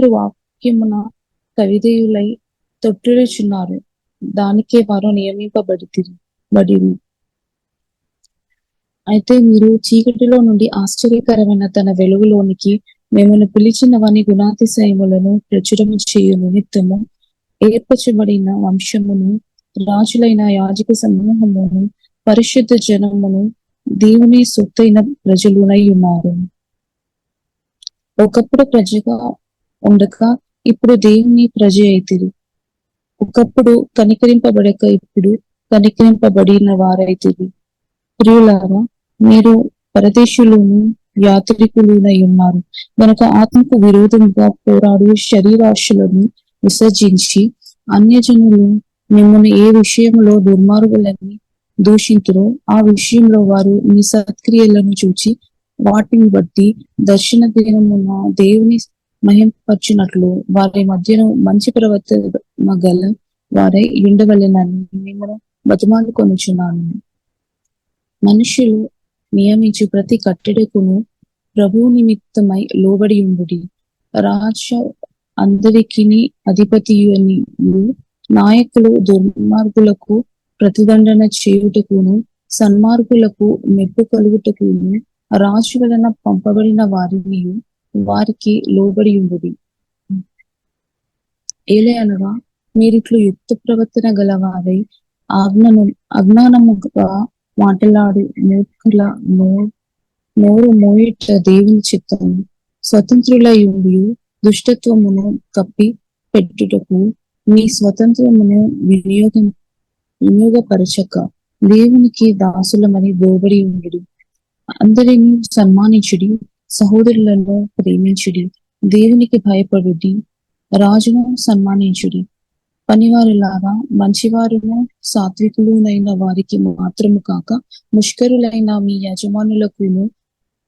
కొందరు వాక్యమున కవిదేయులై తొట్టిల్లుచున్నారు, దానికే వారు బడి. అయితే మీరు చీకటిలో నుండి ఆశ్చర్యకరమైన తన వెలుగులోనికి మిమ్మల్ని పిలిచిన వాని గుణాతిశయములను ప్రచురము చేయు నిమిత్తము ఏర్పరచబడిన వంశమును, రాజులైన యాజక సమూహమును, పరిశుద్ధ జనమును, దేవుని సొత్తైన ప్రజలునై ఉన్నారు. ఒకప్పుడు ప్రజగా ఉండగా ఇప్పుడు దేవుని ప్రజ అయితిరి. ఒకప్పుడు కనికరింపబడక ఇప్పుడు కనికరింపబడిన వారైతిరి. ప్రియులారా, మీరు పరదేశులను, యాత్రికులునై ఉన్నారు గనక ఆత్మకు విరోధంగా పోరాడు శరీరాశలను విసర్జించి, అన్యజనులు మిమ్మల్ని ఏ విషయంలో దుర్మార్గులని దూషింతురో ఆ విషయంలో వారు మీ సత్క్రియలను చూచి వాటిని బట్టి దర్శన దినమున దేవుని మహింపరచునట్లు వారి మధ్యను మంచి ప్రవర్తన గల వారై ఉండవలెనని మిమ్మల్ని బతిమాలుకొనుచున్నాను. మనుషులు నియమించు ప్రతి కట్టడకును ప్రభువు నిమిత్తమై లోబడి ఉండుడి. రాజ అందరికీ అధిపతియు, నాయకులు దుర్మార్గులకు ప్రతిదండన చేయుటకును, సన్మార్గులకు మెప్పు కలుగుటకును, రాజు వలన పంపబడిన వారికి లోబడి ఉండుడి. ఏలయనగా మీరిట్లు యుక్త ప్రవర్తన గలవారై అజ్ఞానముగా మాటలాడు మూర్ఖుల నోరు మోయిట దేవుని చిత్తము. స్వతంత్రులై ఉండి దుష్టత్వమును కప్పి పెట్టుటకు మీ స్వతంత్రమును వినియోగపరచక దేవునికి దాసులమని లోబడి ఉండుడి. అందరినీ సన్మానించుడి, సహోదరులను ప్రేమించుడి, దేవునికి భయపడుడి, రాజును సన్మానించుడి. పనివారులారా, మంచివారును సాత్వికులునైన వారికి మాత్రము కాక ముష్కరులైన మీ యజమానులకును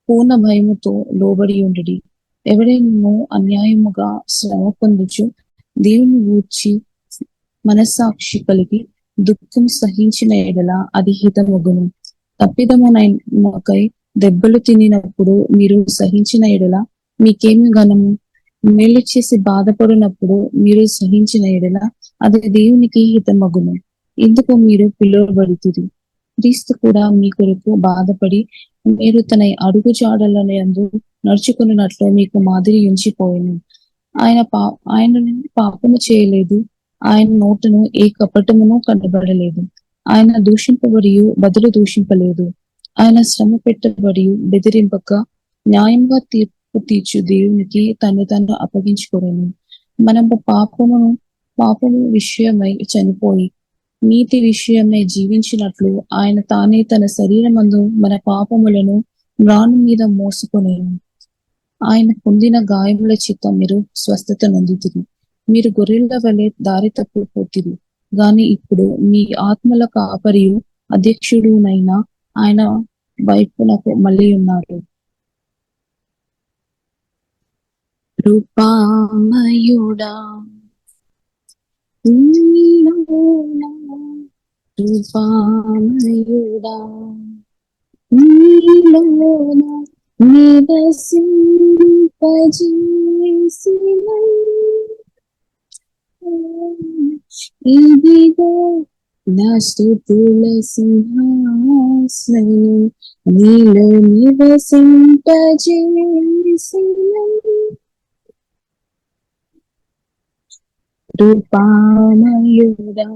పూర్ణ భయముతో లోబడి ఉండుడి. ఎవడైనా అన్యాయముగా శ్రమ పొందుచు దేవుని గూర్చి మనస్సాక్షి కలిగి దుఃఖం సహించిన ఎడల అది హితమగును. తప్పిదమునకై దెబ్బలు తినినప్పుడు మీరు సహించిన ఎడల మీకేమి ఘనము? మేలు చేసి బాధపడినప్పుడు మీరు సహించిన ఎడల అది దేవునికి హితమగును. ఇందుకు మీరు పిలువబడితిరి. క్రీస్తు కూడా మీ కొరకు బాధపడి మీరు తన అడుగు జాడలందు నడుచుకున్నట్లు మీకు మాదిరి ఉంచిపోయాను. ఆయన పాపము చేయలేదు, ఆయన నోటను ఏ కపటమును కనబడలేదు. ఆయన దూషింపబడి బదులు దూషింపలేదు. ఆయన శ్రమ పెట్టబడి బెదిరింపక న్యాయంగా తీర్పు తీర్చు దేవునికి తను అప్పగించుకోలేను. మనం పాపము విషయమై చనిపోయి నీతి విషయమై జీవించినట్లు ఆయన తానే తన శరీరమందు మన పాపములను మ్రాను మీద మోసుకొనేను. ఆయన పొందిన గాయముల చేత మీరు స్వస్థత నొందితిరి. మీరు గొర్రెల వలె దారి తప్పిపోతిరి, గాని ఇప్పుడు మీ ఆత్మల కాపరియు అధ్యక్షుడునైనా ఆయన వైపునకు మళ్ళీ ఉన్నారు. కృపామయుడా, కృపామయుడా, నీలోన నివసింపజేసిన ఇదిగో నా స్తుతుల సింహాసనం, నీలో నివసింపజేసిన కృపామయుడా.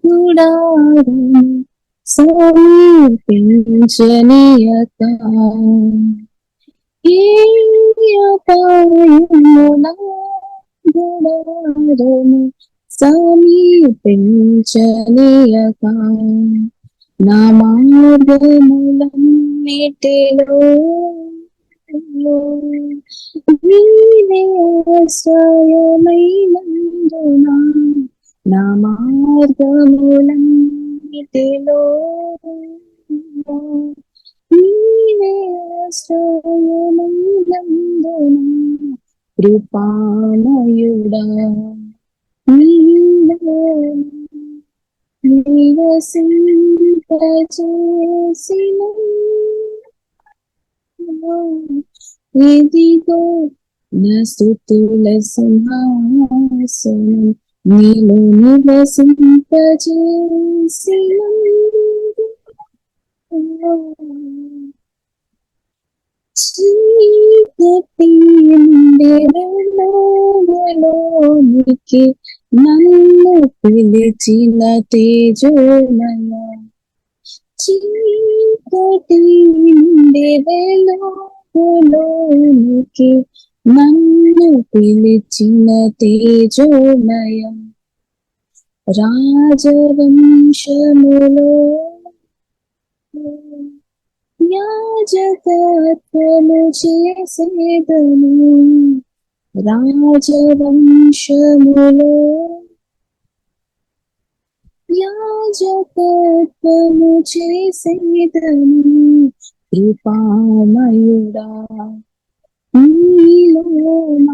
గుడారము సమీపించనీయక గుడారము సమీపించనీయక నా మార్గములన్నిటిలో నీవే ఆశ్రయమైనందున నా మార్గములన్నిటిలో నీవే ఆశ్రయమైనందున కృపామయుడా, నీలో నివసింపజేసిన ఇదిగో నా స్తుతుల సింహాసనం నీలో నివసింపజేసిన చీకటి నుండి వెలుగులోనికి నన్ను పిలిచిన తేజోమయ, చీకటి నుండి వెలుగులోనికి నన్ను పిలిచిన తేజోమయ, రాజవంశములో యాజకత్వము చేసేదను, రాజవంశములో యాజకత్వము చేసేదను. కృపామయుడా నీలోన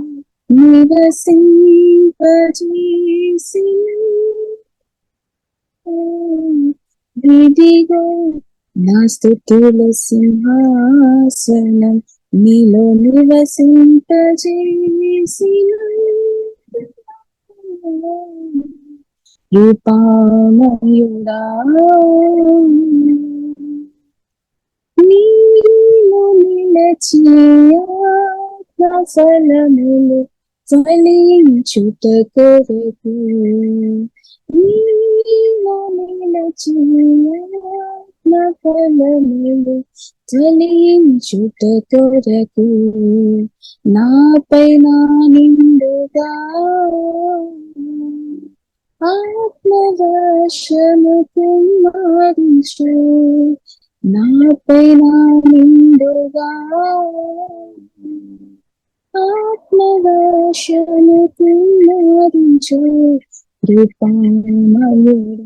నివసింపజేసిన ఇదిగో నా స్తుతుల సింహాసనం నీలో నివసింపజేసిన కృపామయుడా నీలో నిలచి ఆత్మఫలములు ఫలించుట కొరకు, నీలో నిలచి ఆత్మఫలములు ఫలించుట కొరకు, నాపై నా నిండుగా ఆత్మవర్షము కుమ్మరించు, నాపై నా నిండుగా ఆత్మవర్షము కుమ్మరించు. కృపామయుడా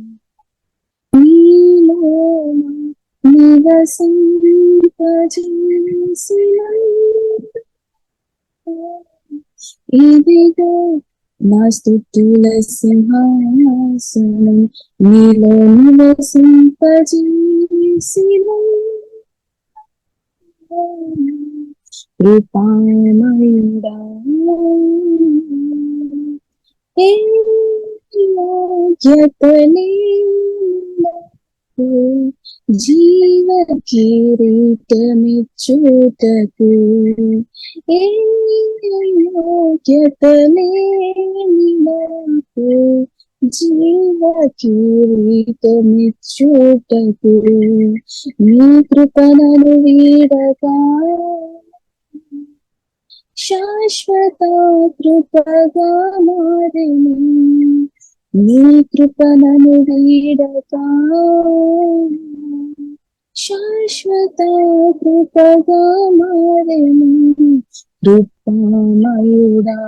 నీలోన నివసింపజేసిన ఇదిగో నా స్తుతుల సింహాసనం నీలో నివసింపజేసిన కృపామయుడా, జీవ కిరీటమిచ్చుటకు, ఏ యోగ్యత లేని నాకు జీవ కిరీటమిచ్చుటకు, నీ కృపణను వీడగా శాశ్వత కృపగా మారెను, నీ కృపణను వీడగా శాశ్వత కృపగా మారెను. కృపామయుడా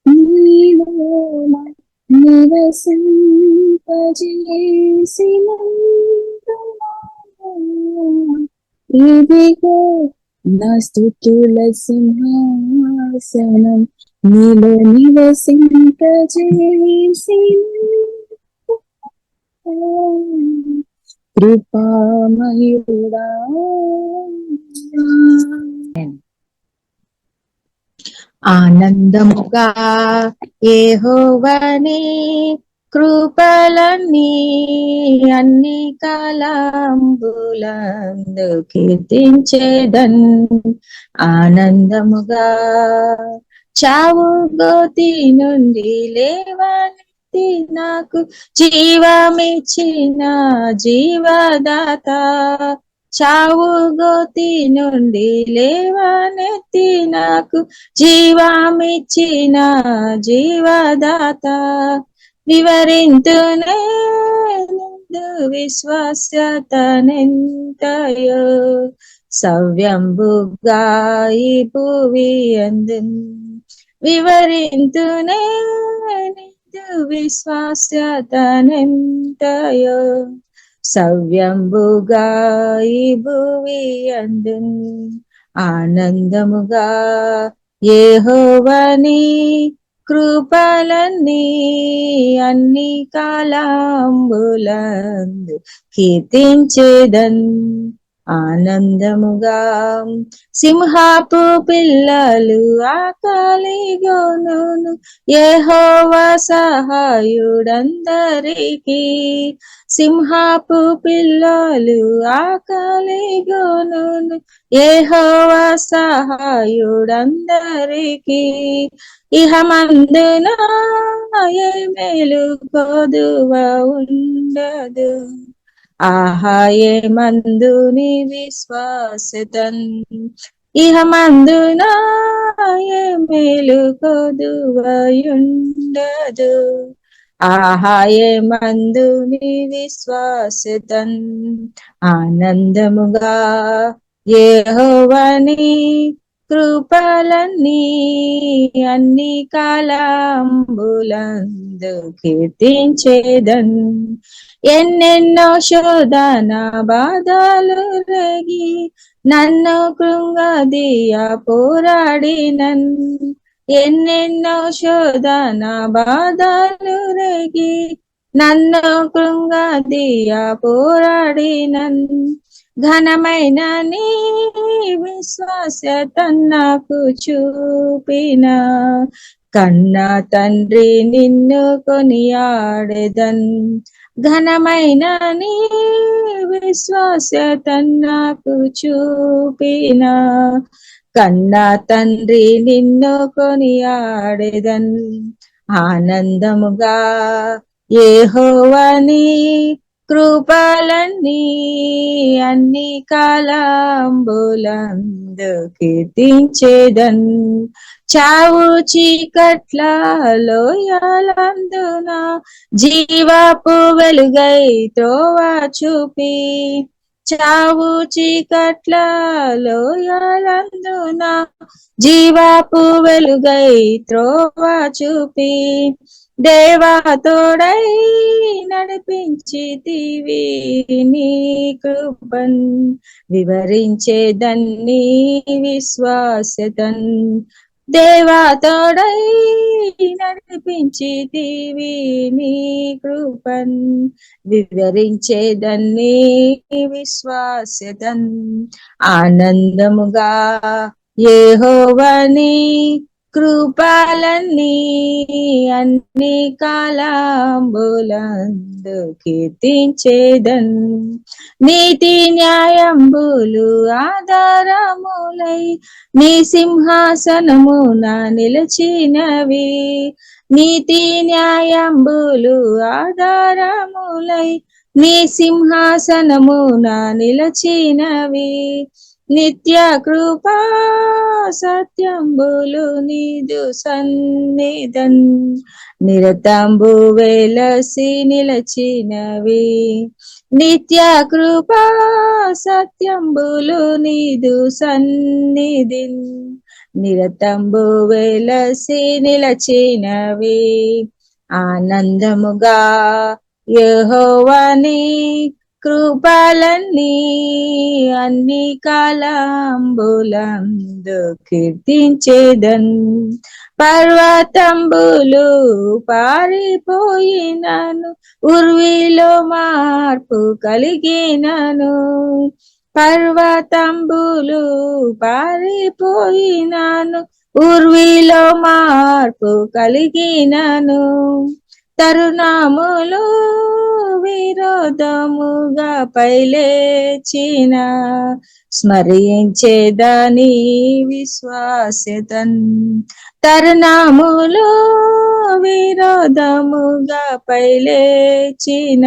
నీలోన నివసింపజేసిన ఇదిగో నా స్తుతుల సింహాసనం నీలో నివసింపజేసిన కృపామయుడా. ఆనందముగా యెహోవాని కృపలన్నీ అన్ని కాలంబులందు కీర్తించేదన్, ఆనందముగా చావు గోతి నుండి లేవనెత్తి నాకు జీవమిచ్చిన జీవదాత, చావు గోతి నుండి లేవనెత్తి నాకు జీవమిచ్చిన జీవదాత, వివరింతునే నిందు విశ్వాస్యతనెంతయో సవ్యంబుగా ఈ భువి అందున్, వివరింతునే నిందు విశ్వాస్యతనెంతయో సవ్యంబుగా ఈ భువి అందున్, ఆనందముగా యెహోవాని కృపలన్నీ అన్ని కాలాంబులందు కీర్తించేదన్ ఆనందముగా. సింహాపు పిల్లలు ఆకలిగొనును యెహోవా సహాయుడందరికీ. సింహాపు పిల్లలు ఆకలిగొనును యెహోవా సహాయుడందరికీ. ఇహమందున ఏ మేలు కొదువ ఉండదు. ఆహా ఏ మందుని విశ్వాసతన్. ఇహమందున ఏ మేలు కొదువయుండదు. ఆహా ఏ మందుని విశ్వాసతన్. ఆనందముగా యెహోవాని కృపలన్నీ అన్ని కాలాంబులందు కీర్తించేదన్. ఎన్నెన్నో శోధన బాధలు రేగి నన్ను కృంగదీయ పోరాడినన్. ఎన్నెన్నో శోధన బాధలు రేగి నన్ను కృంగదీయ పోరాడినన్. ఘనమైన నీ విశ్వాసత నాకు చూపిన కన్నా తండ్రి నిన్ను కొనియాడెదన్. ఘనమైన నీ విశ్వాసత నాకు చూపిన కన్నా తండ్రి నిన్ను కొనియాడెదన్. ఆనందముగా యెహోవాని కృపలన్నీ అన్ని కాలాంబులందు కీర్తించేదన్. చావు చీకట్ల లోయలందున జీవపు వెలుగై త్రోవ చూపి. చావు చీకట్ల లోయలందున జీవపు వెలుగై త్రోవ చూపి. దేవా తోడై నడిపించితివి నీ కృపన్. వివరించేదన్ నీ విశ్వాసతన్. దేవా తోడై నడిపించితివి నీ కృపన్. వివరించేదన్ నీ విశ్వాసతన్. ఆనందముగా యెహోవాని కృపలన్నీ అన్ని కాలాంబులందు కీర్తించేదన్. నీతి న్యాయంబులు ఆధారములై నీ సింహాసనమున నిలిచినవి. నీతి న్యాయంబులు ఆధారములై నీ సింహాసనమున నిలిచినవి. నిత్య కృపా సత్యంబులు నీదు సన్నిధన్ నిరతంబు వెలసి నిలచినవి. నిత్య కృపా సత్యంబులు నీదు సన్నిధిన్ నిరతంబు వెలసి నిలచినవి. ఆనందముగా యెహోవాని కృపలన్నీ అన్ని కాలాంబులందు కీర్తించేదన్. పర్వతంబులు పారిపోయినను ఉర్విలో మార్పు కలిగినను. పర్వతంబులు పారిపోయినను ఉర్విలో మార్పు కలిగినను. తరుణములు విరోధముగా పైలేచిన స్మరించేదాని విశ్వాసతన్. తరుణములు విరోధముగా పైలేచిన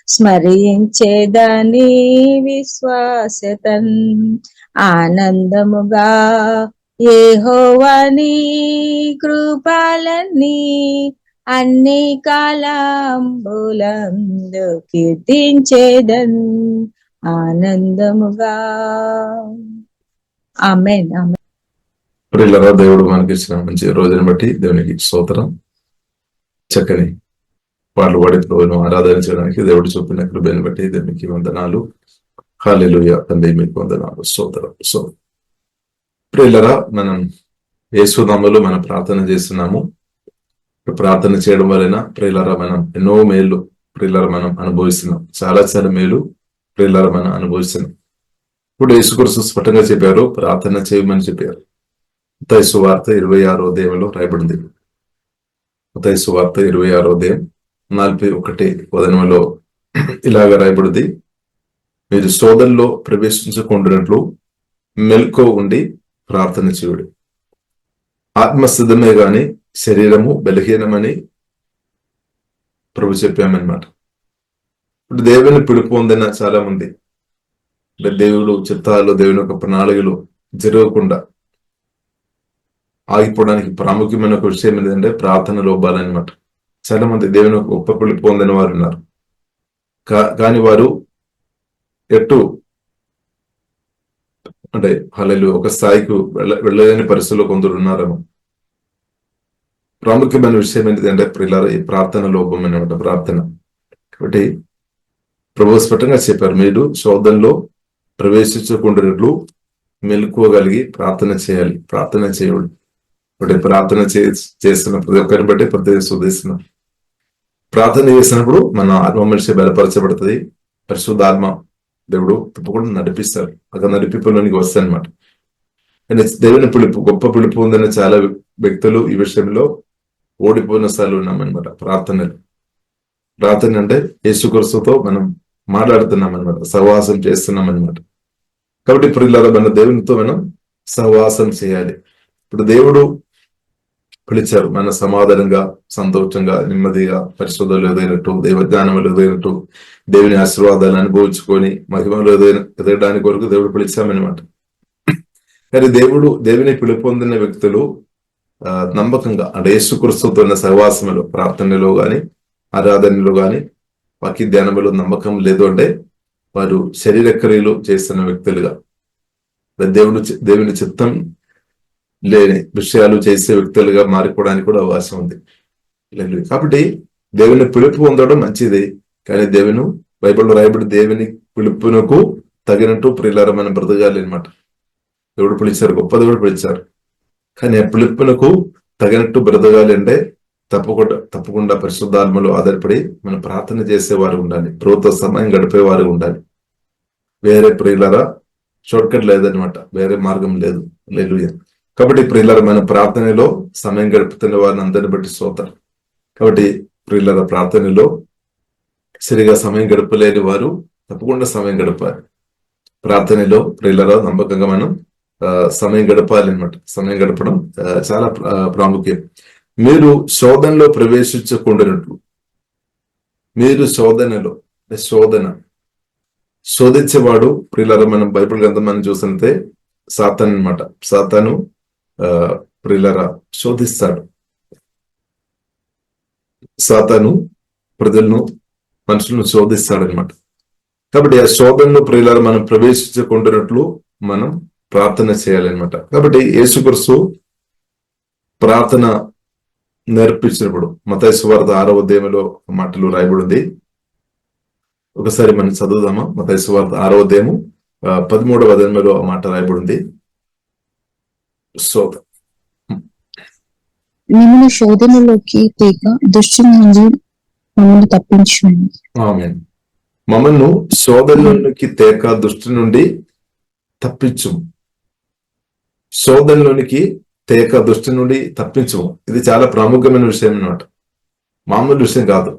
స్మరించేదాని విశ్వాసతన్. ఆనందముగా యెహోవాని కృపలన్నీ అన్ని కాలాంబులందు కీర్తించేదన్. ఆనందముగా. ఆమేన్. ఆమేన్. ప్రియులారా, దేవుడు మనకి ఇచ్చిన మంచి రోజుని బట్టి దేవునికి స్తోత్రం. చక్కని పాటలు పాడి ప్రభువును ఆరాధించడానికి దేవుడు చూపిన కృపను బట్టి దేవునికి వందనాలు. హల్లెలూయా. తండ్రి మీకు వందనాలు, స్తోత్రం. ప్రియులారా, మనం యేసు నామములో మనం ప్రార్థన చేస్తున్నాము. ప్రార్థన చేయడం వలన ప్రియులారా మనం ఎన్నో మేలు ప్రియులారా మనం అనుభవిస్తున్నాం. చాలా చాలా మేలు ప్రియులారా మనం అనుభవిస్తున్నాం. ఇప్పుడు యేసుక్రీస్తు స్పష్టంగా చెప్పారు, ప్రార్థన చేయమని చెప్పారు. మత్తయి సువార్త 26వ అధ్యాయంలో రాయబడింది. మత్తయి సువార్త 26వ అధ్యాయం 41వ వచనంలో ఇలాగ రాయబడింది, మీరు శోధనలో ప్రవేశించకుండానట్లు మెలకువ ఉండి ప్రార్థన చేయుడి. ఆత్మ సిద్ధమే గాని శరీరము బలహీనమని ప్రభు చెప్పామన్నమాట. ఇప్పుడు దేవుని పిలుపు పొందిన చాలా మంది అంటే దేవుడు చిత్తాలు, దేవుని యొక్క ప్రణాళికలు జరగకుండా ఆగిపోవడానికి ప్రాముఖ్యమైన ఒక విషయం ఏంటంటే ప్రార్థన లోపాలన్నమాట. చాలా మంది దేవుని యొక్క గొప్ప పిలుపు పొందిన వారు ఉన్నారు, కానీ వారు ఎటు అంటే హల్లెలూయా ఒక స్థాయికి వెళ్ళలేని పరిస్థితుల్లో కొందరు ఉన్నారేమో. ప్రాముఖ్యమైన విషయం ఏంటిదంటే ప్రియులారా ఈ ప్రార్థన లోపం అన్నమాట. ప్రార్థన కాబట్టి ప్రభు స్పష్టంగా చెప్పారు, మీరు శోధనలో ప్రవేశించకుండానట్లు మెలకువగలిగి ప్రార్థన చేయాలి, ప్రార్థన చేయాలి. అంటే ప్రార్థన చేస్తున్న ప్రతి ఒక్కరిని బట్టి ప్రతి శోధిస్తున్నాం. ప్రార్థన చేసినప్పుడు మన ఆత్మ మనిషి బలపరచబడుతుంది. పరిశుద్ధాత్మ దేవుడు తప్పకుండా నడిపిస్తాడు, అక్కడ నడిపిలోనికి వస్తాయి అనమాట. దేవుని పిలుపు, గొప్ప పిలుపు ఉందని చాలా వ్యక్తులు ఈ విషయంలో ఓడిపోయిన స్థాయిలో ఉన్నామన్నమాట. ప్రార్థన అంటే యేసుక్రీస్తుతో మనం మాట్లాడుతున్నాం అనమాట, సహవాసం చేస్తున్నాం అనమాట. కాబట్టి ప్రియులారా మన దేవునితో మనం సహవాసం చేయాలి. ఇప్పుడు దేవుడు పిలిచారు మన సమాధానంగా, సంతోషంగా, నెమ్మదిగా, పరిశుద్ధులు ఎదగనట్టు, దైవజ్ఞానములు ఎదగనట్టు, దేవుని ఆశీర్వాదాలు అనుభవించుకొని మహిమలు ఎదగడానికి కొరకు దేవుడు పిలిచామన్నమాట. కానీ దేవుని పిలుపు పొందిన వ్యక్తులు నమ్మకంగా అంటే యేసుక్రీస్తుతో ఉన్న సహవాసములో, ప్రార్థనలో గాని, ఆరాధనలో గాని, వాక్య ధ్యానములో నమ్మకం లేదు అంటే వారు శరీర క్రియలు చేస్తున్న వ్యక్తులుగా, దేవుని చిత్తం లేని విషయాలు చేసే వ్యక్తులుగా మారిపోవడానికి కూడా అవకాశం ఉంది. కాబట్టి దేవుని పిలుపు పొందడం మంచిది, కానీ బైబిల్లో రాయబడి దేవుని పిలుపునకు తగినట్టు ప్రియులారా మనం బ్రతకాలి అనమాట. దేవుడు పిలిచారు, గొప్ప దేవుడు పిలిచారు, కానీ ఆ పిలుపునకు తగినట్టు బ్రతకాలి అంటే తప్పకుండా పరిశుద్ధాత్మలో ఆధారపడి మనం ప్రార్థన చేసేవారు ఉండాలి, ప్రభుత్వ సమయం గడిపేవారు ఉండాలి. వేరే ప్రియులారా షార్ట్ కట్ లేదనమాట, వేరే మార్గం లేదు. హల్లెలూయా. కాబట్టి ప్రియులారా మన ప్రార్థనలో సమయం గడుపుతున్న వారిని అందరిని బట్టి స్తోత్రం. కాబట్టి ప్రియులారా ప్రార్థనలో సరిగా సమయం గడపలేని వారు తప్పకుండా సమయం గడపాలి. ప్రార్థనలో ప్రియులారా నమ్మకంగా మనం సమయం గడపాలి అనమాట. సమయం గడపడం చాలా ప్రాముఖ్యం. మీరు శోధనలో ప్రవేశించకుండానట్లు, మీరు శోధించేవాడు ప్రియులారా మనం బైబిల్ గ్రంథం మనం చూస్తుంటే సాతాను అనమాట. సాతాను ప్రియులారా శోధిస్తాడు. సాతాను మనుషులను శోధిస్తాడు అనమాట. కాబట్టి ఆ శోధనలో ప్రియులారా మనం ప్రవేశించకుండానట్లు మనం ప్రార్థన చేయాలన్నమాట. కాబట్టి యేసుక్రీస్తు ప్రార్థన నేర్పించినప్పుడు మత్తయి సువార్త 6వ అధ్యాయంలో మాటలు రాయబడింది. ఒకసారి మనం చదువుదామా? మత్తయి సువార్త 6వ అధ్యాయము 13వ వచనంలో ఆ మాట రాయబడింది. మిమ్మల్ని శోధనలోకి తేక దుష్టుని నుండి మమ్మల్ని తప్పించుము. ఆమేన్. మమ్మల్ని శోధనలోనికి తేక దుష్టు నుండి తప్పించుము. శోధనలోనికి తేక దుష్టు నుండి తప్పించుము. ఇది చాలా ప్రాముఖ్యమైన విషయం అన్నమాట, మామూలు విషయం కాదు.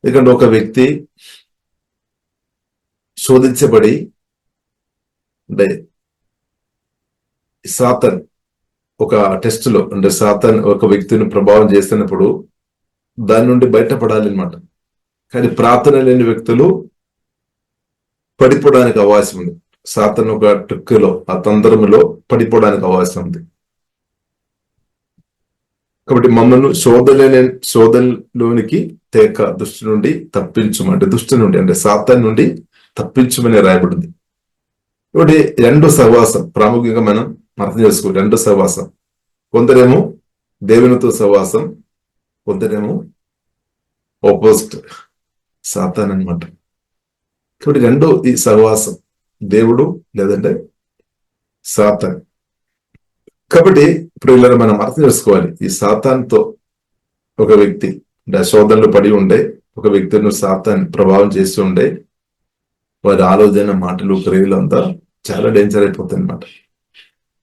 ఎందుకంటే ఒక వ్యక్తి శోధించబడి అంటే సాతాన్ ఒక టెస్ట్ లో అంటే సాతాన్ ఒక వ్యక్తిని ప్రభావం చేస్తున్నప్పుడు దాని నుండి బయటపడాలి అనమాట. కానీ ప్రార్థన లేని వ్యక్తులు పడిపోవడానికి అవకాశం ఉంది. సాతాన్ ఒక ట్రిక్కులో, ఆ తంత్రములో పడిపోవడానికి అవకాశం ఉంది. కాబట్టి మమ్మల్ని శోధనలోనికి తేక దుష్టు నుండి తప్పించమంటే, దుష్టు నుండి అంటే సాతాన్ నుండి తప్పించమని రాయబడింది. కాబట్టి రెండు సహవాసం ప్రాముఖ్యంగా మనం అర్థం చేసుకోవాలి. రెండు సహవాసం, కొందరేమో దేవునితో సహవాసం, కొందరేమో ఆపోజిట్ సాతాన్ అన్నమాట. కాబట్టి రెండు ఈ సహవాసం, దేవుడు లేదంటే సాతాన్. కాబట్టి ఇప్పుడు ఇలా మనం అర్థం చేసుకోవాలి, ఈ సాతాన్తో ఒక వ్యక్తి అంటే శోధనలు పడి ఉండే ఒక వ్యక్తిని సాతాను ప్రభావం చేస్తూ ఉండే వారి ఆలోచన, మాటలు, క్రియలు అంతా చాలా డేంజర్ అయిపోతాయి అన్నమాట.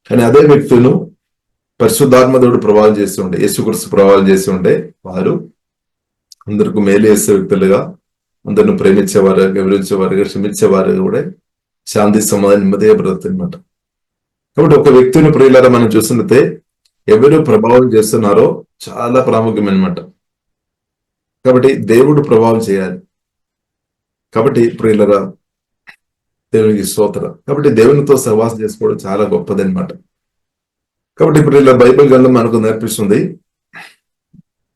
కానీ అదే వ్యక్తులను పరిశుద్ధాత్మ దేవుడు ప్రభావం చేస్తూ ఉండే, యేసుక్రీస్తు ప్రభావం చేస్తూ ఉండే వారు అందరికి మేలు చేసే వ్యక్తులుగా, అందరిని ప్రేమించేవారు, గౌరవించేవారుగా, క్షమించేవారు కూడా శాంతి, సమాధానం, నెమ్మదిగా బ్రతుకుతారు అన్నమాట. కాబట్టి ఒక వ్యక్తిని ప్రియులారా మనం చూస్తున్నట్టే ఎవరు ప్రభావం చేస్తున్నారో చాలా ప్రాముఖ్యమన్నమాట. కాబట్టి దేవుడు ప్రభావం చేయాలి. కాబట్టి ప్రియులారా దేవునికి స్తోత్రం. కాబట్టి దేవునితో సహవాసం చేసుకోవడం చాలా గొప్పది అనమాట. కాబట్టి ఇప్పుడు ఇలా బైబిల్ గ్రంథం మనకు నేర్పిస్తుంది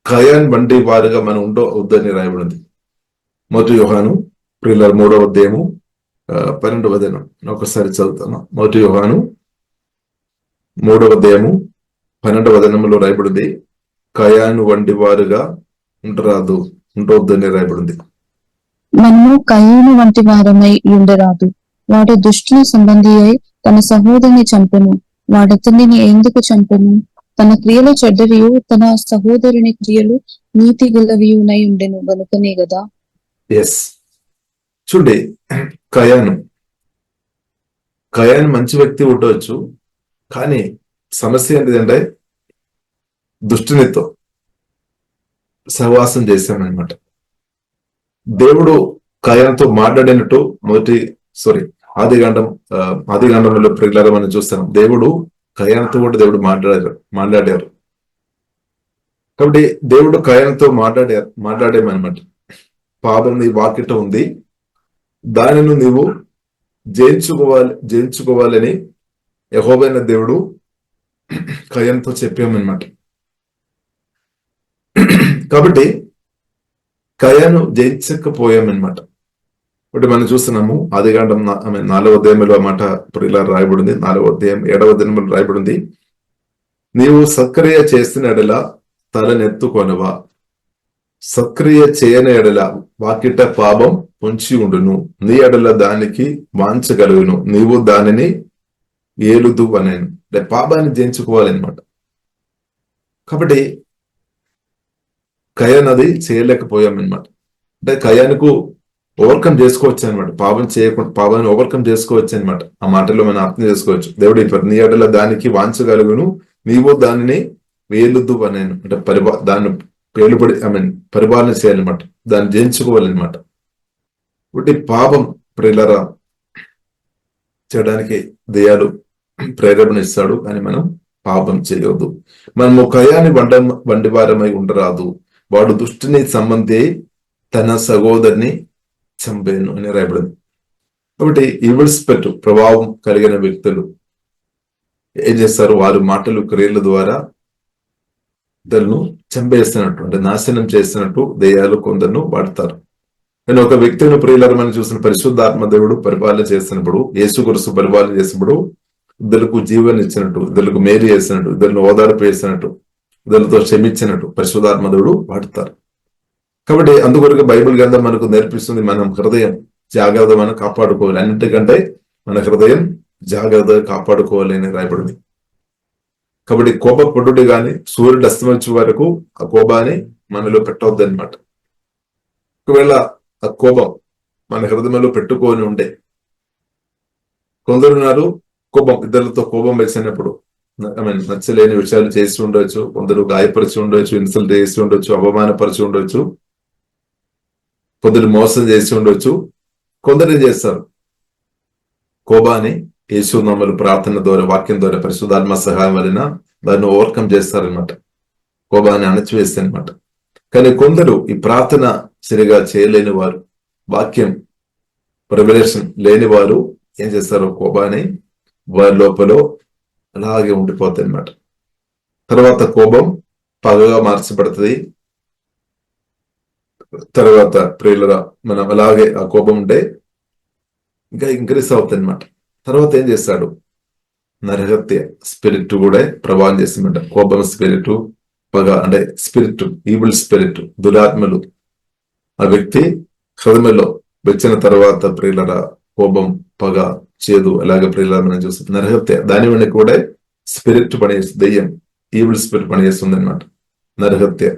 కయాన్ వంటి వారుగా మనం వద్దని రాయబడింది. మొదటి యోహాను ప్రియులారా 3వ అధ్యాయము 12వ వచనం ఒకసారి చదువుతాను. మొదటి యోహాను 3వ అధ్యాయము 12వ వచనంలో రాయబడింది కయాను వంటి వారుగా ఉండవద్దని రాయబడింది. మనము కయీను వంటి వారమై ఉండరాదు. వాడు దుష్టుని సంబంధి అయి తన సహోదరుని చంపెను. వాడతనిని ఎందుకు చంపెను? తన క్రియలు చెడ్డవియు, తన సహోదరుని క్రియలు నీతి గలవియునై ఉండెను గనుకనే గదా. ఎస్, చూడండి, కయాను మంచి వ్యక్తి ఉండవచ్చు, కానీ సమస్య ఏంటిదంటే దుష్టునితో సహవాసం చేశామన్నమాట. దేవుడు కయానుతో మాట్లాడినట్టు ఆదికాండంలో ప్రియులారా మనం చూస్తాం. దేవుడు కయానుతో కూడా దేవుడు మాట్లాడారు. కాబట్టి దేవుడు కయానుతో మాట్లాడేమన్నమాట. పాపం నీ వాకిట ఉంది, దానిని నీవు జయించుకోవాలని యెహోవైన దేవుడు కయానుతో చెప్పామన్నమాట. కాబట్టి కయాను జయించకపోయామన్నమాట. ఇప్పుడు మనం చూస్తున్నాము ఆదికాండం 4వ అధ్యాయంలో మాట ఇప్పుడు ఇలా రాయబడింది. 4వ అధ్యాయం 7వ వచనంలో రాయబడింది, నీవు సక్రియ చేసిన ఎడల తలనెత్తుకొనవా, సక్రియ చేయని ఎడల వాకిట పాపం పొంచి ఉండును, నీ ఎడల దానికి వాంచగలుగును, నీవు దానిని ఏలుదు అనేను. అంటే పాపాన్ని జయించుకోవాలన్నమాట. కాబట్టి కయాన్ అది చేయలేకపోయామన్నమాట. అంటే కయానుకు ఓవర్కమ్ చేసుకోవచ్చు అనమాట. పాపం చేయకుండా పాపాన్ని ఓవర్కమ్ చేసుకోవచ్చు అనమాట. ఆ మాటలో మనం అర్థం చేసుకోవచ్చు. దేవుడు నీ ఎడల దానికి వాంచగలుగును, నీవు దానిని వేలుద్దు అనేను. అంటే దాన్ని పరిపాలన చేయాలన్నమాట, దాన్ని జయించుకోవాలన్నమాట. కాబట్టి పాపం ప్రియులారా చేయడానికి దెయ్యాలు ప్రేరేపణ ఇస్తాడు, కానీ మనం పాపం చేయవద్దు. మనము కయాని వంటి వారమై ఉండరాదు. వాడు దుష్టుని సంబంధి తన సహోదరిని చంపేను అని రాయబడింది. కాబట్టి ఈవిల్ స్పిరిట్ ప్రభావం కలిగిన వ్యక్తులు ఏం చేస్తారు? వారు మాటలు, క్రియల ద్వారా ఇతరులను చంపేస్తున్నట్టు, అంటే నాశనం చేస్తున్నట్టు దెయ్యాలు కొందరును వాడతారు. కానీ ఒక వ్యక్తిని ప్రియులను మనం చూసిన పరిశుద్ధాత్మ దేవుడు పరిపాలన చేస్తున్నప్పుడు, యేసుక్రీస్తు పరిపాలన చేసినప్పుడు ఇద్దరుకు జీవన ఇచ్చినట్టు, ఇద్దరుకు మేలు చేసినట్టు, ఇద్దరిని ఓదార్పు చేసినట్టు, ఇద్దరితో క్షమించినట్టు పరిశుద్ధాత్మ దేవుడు వాడతారు. కాబట్టి అందుకొరకు బైబిల్ గ్రంథం మనకు నేర్పిస్తుంది మనం హృదయం జాగ్రత్త మనం కాపాడుకోవాలి. అన్నింటికంటే మన హృదయం జాగ్రత్తగా కాపాడుకోవాలి అని రాయబడింది. కాబట్టి కోపపడుడి గాని సూర్యుడు అస్తమించే వరకు ఆ కోపాన్ని మనలో పెట్టవద్దు అనమాట. ఒకవేళ ఆ కోపం మన హృదయంలో పెట్టుకొని ఉండే కొందరున్నారు, కోపం ఇద్దరితో కోపం వేసినప్పుడు నచ్చలేని విషయాలు చేసి ఉండొచ్చు, కొందరు గాయపరిచి ఉండొచ్చు, ఇన్సల్ట్ చేసి ఉండొచ్చు, అవమానపరిచి ఉండొచ్చు, కొందరు మోసం చేసి ఉండొచ్చు. కొందరు ఏం చేస్తారు? కోపాన్ని యేసునామములో ప్రార్థన ద్వారా, వాక్యం ద్వారా, పరిశుద్ధాత్మ సహాయం వలన దాన్ని ఓవర్కమ్ చేస్తారనమాట. కోపాన్ని అణచివేస్తే అనమాట. కానీ కొందరు ఈ ప్రార్థన సరిగా చేయలేని వారు, వాక్యం రెవల్యూషన్ లేని వారు ఏం చేస్తారు? కోపాన్ని వారి లోపల అలాగే ఉండిపోతాయి అనమాట. తర్వాత కోపం పగగా మార్చబడుతుంది. తర్వాత ప్రియులరా మనం అలాగే ఆ కోపం ఉంటే ఇంకా ఇంక్రీస్ అవుతుంది అనమాట. తర్వాత ఏం చేస్తాడు? నరహత్య స్పిరిట్ కూడా ప్రభావం చేస్తుందంట. కోపం స్పిరిట్, పగ అంటే స్పిరిట్, ఈవిల్ స్పిరిట్, దురాత్మలు ఆ వ్యక్తి హృదయంలో వచ్చిన తర్వాత ప్రియులరా కోపం, పగ, చేదు, అలాగే ప్రియులరా మనం చూస్తాం. నరహత్య దాని వెంట కూడా స్పిరిట్ పనిచేస్తుంది, దెయ్యం, ఈవిల్ స్పిరిట్ పనిచేస్తుంది అనమాట. నరహత్య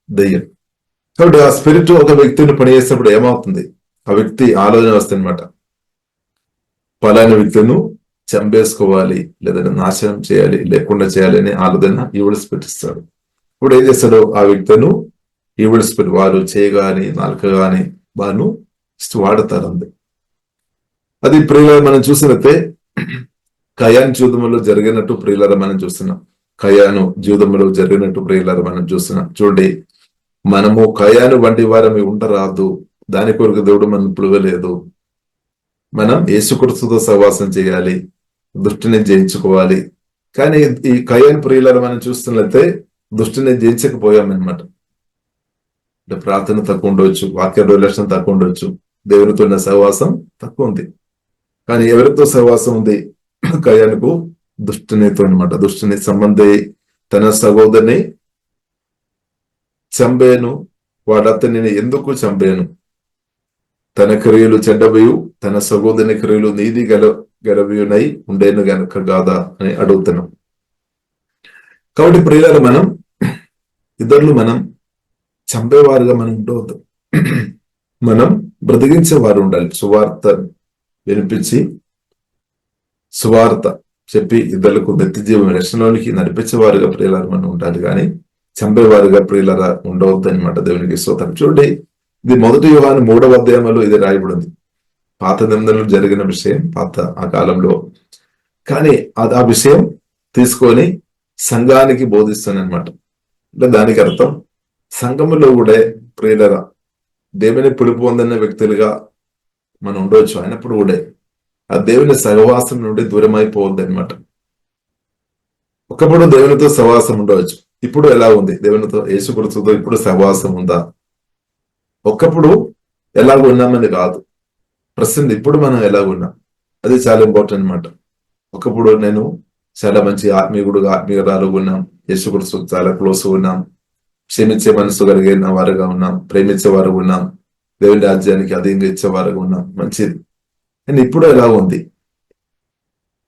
దెయ్యం. కాబట్టి ఆ స్పిరిట్ ఒక వ్యక్తిని పనిచేసినప్పుడు ఏమవుతుంది, ఆ వ్యక్తి ఆలోచన వస్తుంది అనమాట, పలాని వ్యక్తులను చంపేసుకోవాలి, లేదంటే నాశనం చేయాలి, లేకుండా చేయాలి అనే ఆలోచన ఈవిడ స్పిరిట్ ఇస్తాడు. ఇప్పుడు ఏం చేస్తాడు, ఆ వ్యక్తులను ఈవిడ స్పిరిట్ వారు చేయగాని నాలుక గాని వారు వాడతారు. అంతే. అది ప్రియుల మనం చూసినట్టే కయాను జూదములో జరిగినట్టు ప్రియుల మనం చూస్తున్నాం. కయాను జూదములో జరిగినట్టు ప్రియుల మనం చూస్తున్నాం. చూడండి, మనము కయాను వంటి వారమి ఉండరాదు, దాని కొరకు దేవుడు మనం పిలవలేదు. మనం యేసుక్రీస్తుతో సహవాసం చేయాలి, దుష్టిని జయించుకోవాలి. కానీ ఈ కయాను ప్రియులను మనం చూస్తున్నట్లయితే దుష్టిని జయించకపోయామన్నమాట. అంటే ప్రార్థన తక్కువ ఉండవచ్చు, వాక్య రిలేషన్ తక్కువ ఉండొచ్చు, దేవునితో ఉన్న సహవాసం తక్కువ ఉంది. కానీ ఎవరితో సహవాసం ఉంది కయానుకు? దుష్టినితో అనమాట. దుష్టిని సంబంధి తన సహోదరిని చంపేను, వాడు అతనిని ఎందుకు చంపేను? తన క్రియలు చెడ్డవయు, తన సహోదరుని క్రియలు నీతి గలవియునై ఉండేను గనక కాదా అని అడుగుతున్నాం. కాబట్టి ప్రియులారా, మనం ఇద్దరు మనం చంపేవారుగా మనం ఉండవద్దు, మనం బ్రతికించేవారు ఉండాలి. సువార్త వినిపించి సువార్త చెప్పి ఇద్దరులకు నిత్య జీవం రక్షణలోనికి నడిపించేవారుగా ప్రియులారా మనం ఉండాలి, కానీ చంపేవారుగా ప్రియులారా ఉండవద్దు అనమాట. దేవునికి స్తోత్రం. చూడండి, ఇది 1 యోహాను 3వ అధ్యాయంలో ఇది రాయబడింది. పాత నిబంధనలు జరిగిన విషయం, పాత ఆ కాలంలో. కానీ ఆ విషయం తీసుకొని సంఘానికి బోధిస్తానమాట. అంటే దానికి అర్థం సంఘములో కూడా ప్రియులరా దేవుని పిలుపు పొందిన వ్యక్తులుగా మనం ఉండవచ్చు, అయినప్పుడు కూడా ఆ దేవుని సహవాసం నుండి దూరం అయిపోవద్దు అనమాట. ఒకప్పుడు దేవునితో సహవాసం ఉండవచ్చు, ఇప్పుడు ఎలా ఉంది? దేవునితో యేసుక్రీస్తుతో ఇప్పుడు సహవాసం ఉందా? ఒకప్పుడు ఎలాగ ఉన్నామని కాదు, ప్రస్తుతం ఇప్పుడు మనం ఎలాగ ఉన్నాం, అది చాలా ఇంపార్టెంట్ అనమాట. ఒకప్పుడు నేను చాలా మంచి ఆత్మీయురాలుగా ఉన్నాం, యేసుక్రీస్తు చాలా క్లోజ్ ఉన్నాం, క్షమించే మనసు కలిగిన వారుగా ఉన్నాం, ప్రేమించే వారు ఉన్నాం, దేవుని రాజ్యానికి అధీనంగా ఇచ్చేవారుగా ఉన్నాం, మంచిది. అండ్ ఇప్పుడు ఎలా ఉంది?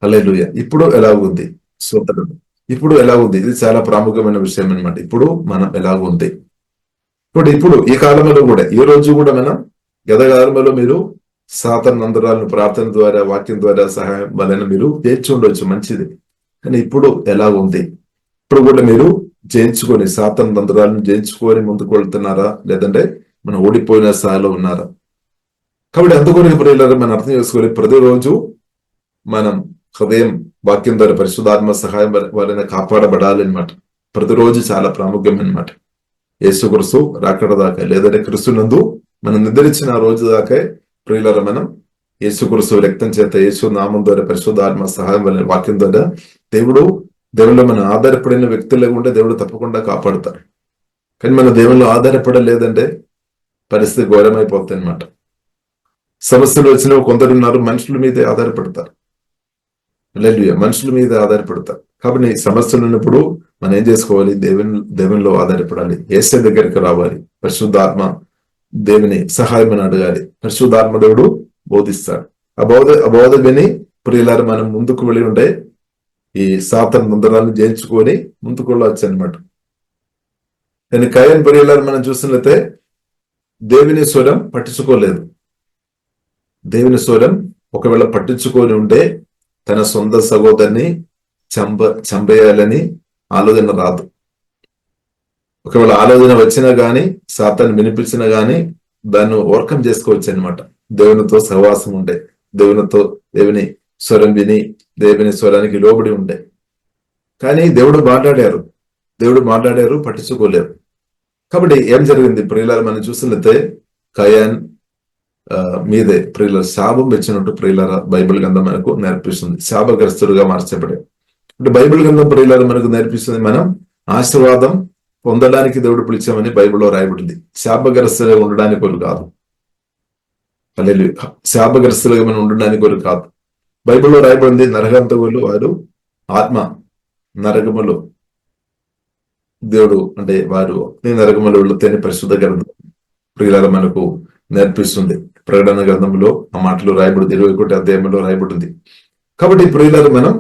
హల్లెలూయా. ఇప్పుడు ఎలా ఉంది? స్తోత్రం. ఇప్పుడు ఎలా ఉంది? ఇది చాలా ప్రాముఖ్యమైన విషయం అనమాట. ఇప్పుడు మనం ఎలా ఉంది? ఇప్పుడు ఈ కాలంలో కూడా, ఈ రోజు కూడా మనం గతకాలంలో మీరు సాతాను నందరాలను ప్రార్థన ద్వారా, వాక్యం ద్వారా సహాయం వలన మీరు చేర్చి ఉండొచ్చు, మంచిది. కానీ ఇప్పుడు ఎలా ఉంది? ఇప్పుడు కూడా మీరు జయించుకొని సాతాను నందరాలను జయించుకొని ముందుకు వెళ్తున్నారా, లేదంటే మనం ఓడిపోయిన స్థాయిలో ఉన్నారా? కాబట్టి అందుకొని ప్రియులారా మనం అర్థం చేసుకోవాలి, ప్రతిరోజు మనం హృదయం వాక్యం ద్వారా పరిశుద్ధాత్మ సహాయం వలన కాపాడబడాలి అనమాట. ప్రతిరోజు చాలా ప్రాముఖ్యం అనమాట. యేసుక్రీస్తు రాకడ దాకా, లేదంటే క్రీస్తునందు మనం నిద్రించిన రోజు దాకా ప్రియులారా మనం యేసుక్రీస్తు రక్తం చేత, యేసు నామం ద్వారా, పరిశుద్ధాత్మ సహాయం వలన, వాక్యం ద్వారా దేవుళ్ళు మనం ఆధారపడిన వ్యక్తులు ఉంటే దేవుడు తప్పకుండా కాపాడుతారు. కానీ మన దేవుళ్ళు ఆధారపడలేదంటే పరిస్థితి ఘోరమైపోతుంది అనమాట. సమస్యలు వచ్చిన కొందరున్నారు మనుషుల మీదే ఆధారపడతారు, హల్లెలూయా, మనుషుల మీద ఆధారపడతారు. కాబట్టి సమస్యలు ఉన్నప్పుడు మనం ఏం చేసుకోవాలి? దేవునిలో ఆధారపడాలి, యేసే దగ్గరికి రావాలి, పరిశుద్ధాత్మ దేవుని సహాయం అని అడగాలి. పరిశుద్ధాత్మ దేవుడు బోధిస్తాడు. ఆ బోధ విని ప్రియులారా మనం ముందుకు వెళ్ళి ఉంటే ఈ సాతాను నందరాలను జయించుకొని ముందుకు వెళ్ళవచ్చు అనమాట. కానీ కయాను ప్రియులారా మనం చూసినట్లయితే దేవుని స్వరం పట్టించుకోలేదు. దేవుని స్వరం ఒకవేళ పట్టించుకొని ఉంటే తన సొంత సహోదరిని చంపేయాలని ఆలోచన రాదు. ఒకవేళ ఆలోచన వచ్చినా గానీ, సాతాను వినిపించినా గానీ దాన్ని ఓవర్కమ్ చేసుకోవచ్చు అనమాట. దేవునితో సహవాసం ఉండే, దేవుని స్వరం విని దేవుని స్వరానికి లోబడి ఉండే. కానీ దేవుడు మాట్లాడారు, పట్టించుకోలేరు. కాబట్టి ఏం జరిగింది ప్రియులారా మనం చూసినట్లయితే కయాన్ మీదే ప్రియుల శాపం ఇచ్చినట్టు ప్రియులారా బైబిల్ గ్రంథం మనకు నేర్పిస్తుంది. శాపగ్రస్తుడుగా మార్చబడే అంటే బైబిల్ గ్రంథం ప్రియులారా మనకు నేర్పిస్తుంది, మనం ఆశీర్వాదం పొందడానికి దేవుడు పిలిచామని బైబిల్లో రాయబడింది. శాపగ్రస్తులుగా ఉండడానికి కొరకు కాదు. హల్లెలూయా. శాపగ్రస్తులుగా మనం ఉండడానికి కొరకు కాదు. బైబిల్లో రాయబడింది, నరకంతకులు వారు ఆత్మ నరకములు, దేవుడు అంటే వారు నరకములు వెళుతేనే పరిశుద్ధ గ్రంథం ప్రియులారా మనకు నేర్పిస్తుంది. ప్రకటన గ్రంథంలో ఆ మాటలు రాయబడింది, 21వ అధ్యాయంలో రాయబడింది. కాబట్టి ప్రియులారా మనం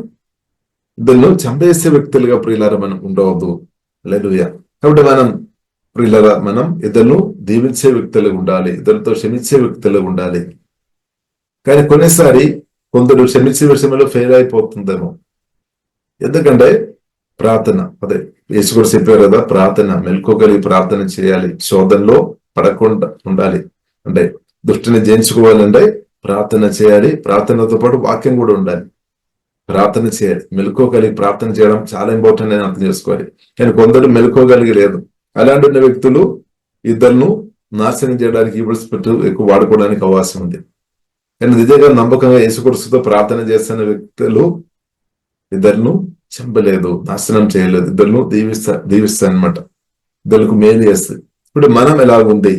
దీనిలో చంపేసే వ్యక్తులుగా ప్రియులారా మనం ఉండవద్దు. హల్లెలూయా. కాబట్టి మనం ప్రియులారా, మనం ఇతరులను దీవించే వ్యక్తులుగా ఉండాలి, ఇతరులతో క్షమించే వ్యక్తులుగా ఉండాలి. కానీ కొన్నిసారి కొందరు క్షమించే విషయంలో ఫెయిల్ అయిపోతుందేమో. ఎందుకంటే ప్రార్థన, అదే యేసు కూడా చెప్పారు కదా, ప్రార్థన మెలుకోగలిగి ప్రార్థన చేయాలి, శోధనలో పడకుండా ఉండాలి. అంటే దుష్టిని జయించుకోవాలంటే ప్రార్థన చేయాలి, ప్రార్థనతో పాటు వాక్యం కూడా ఉండాలి. ప్రార్థన చేయాలి, మెలుకోగలిగి ప్రార్థన చేయడం చాలా ఇంపార్టెంట్ అని అర్థం చేసుకోవాలి. కానీ కొందరు మెలుకోగలిగి లేదు. అలాంటి ఉన్న వ్యక్తులు ఇద్దరును నాశనం చేయడానికి ఈవిల్ స్పిరిట్ ఎక్కువ వాడుకోవడానికి అవకాశం ఉంది. కానీ నిజంగా నమ్మకంగా యేసుక్రీస్తుతో ప్రార్థన చేస్తున్న వ్యక్తులు ఇద్దరును చంపలేదు, నాశనం చేయలేదు, ఇద్దరును దీవిస్తా అనమాట, ఇద్దరికి మేలు చేస్తుంది. ఇప్పుడు మనం ఎలాగుంది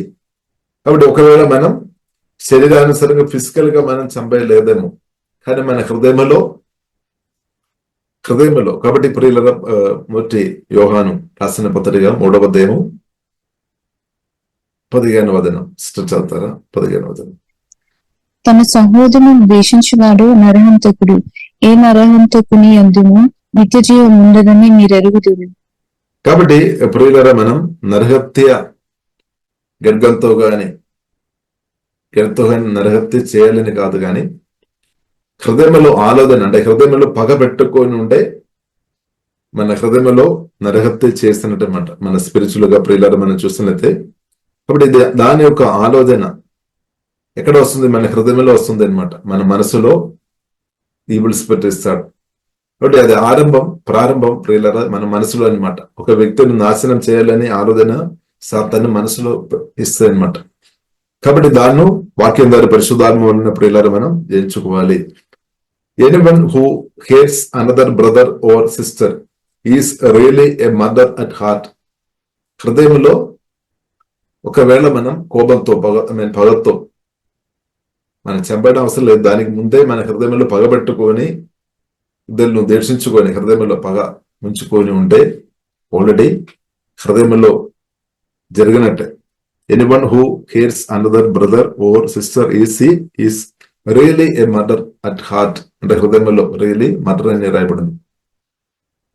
కాబట్టి ఒకవేళ మనం శరీరానుసారంగా ఫిజికల్ గా మనం చంపలేదేమో, కానీ మన హృదయంలో కాబట్టి ప్రియుల మొదటి యోహాను రాసిన పత్రిక 3వ అధ్యాయము 15వ వచనం చదువుతారా? 15వ వచనం. తన సహోదరుని ద్వేషించువాడు నరహంతకుడు, ఏ నరహంతకుని యందును నిత్య జీవం ఉండదని మీరెరుగుదురు. కాబట్టి ప్రియులరా, మనం నరహత్య గడ్గంతో గాని నరహత్య చేయాలని కాదు, కానీ హృదయంలో ఆలోచన, అంటే హృదయంలో పగ పెట్టుకొని ఉంటే మన హృదయంలో నరహత్య చేస్తున్నట్టమాట, మన స్పిరిచువల్ గా ప్రియులారా మనం చూస్తున్నట్లయితే. కాబట్టి దాని యొక్క ఆలోచన ఎక్కడ వస్తుంది? మన హృదయంలో వస్తుంది అనమాట. మన మనసులో ఈవిల్ స్పిరిట్ ఇస్తాడు. కాబట్టి అది ప్రారంభం ప్రియులారా మన మనసులో అనమాట. ఒక వ్యక్తిని నాశనం చేయాలని ఆలోచన సాతాను మనసులో ఇస్తుంది అనమాట. కాబట్టి దాన్ని వాక్యం ద్వారా పరిశుద్ధాత్మ వలన ప్రియులారా మనం జయించుకోవాలి. Anyone who hates another brother or sister is really a murder at heart. హృదయంలో ఒకవేళ మనం కోపంతో పగతో మనం చంపడం అవసరం లేదు, దానికి ముందే మన హృదయంలో పగబెట్టుకొని ఇద్దరు దర్శించుకొని హృదయంలో పగ ఉంచుకొని ఉంటే ఆల్రెడీ హృదయంలో జరిగినట్టే. Anyone who hates another brother or sister is really a murder at heart. అంటే హృదయంలో రియలీ మర్డర్ అని రాయబడింది.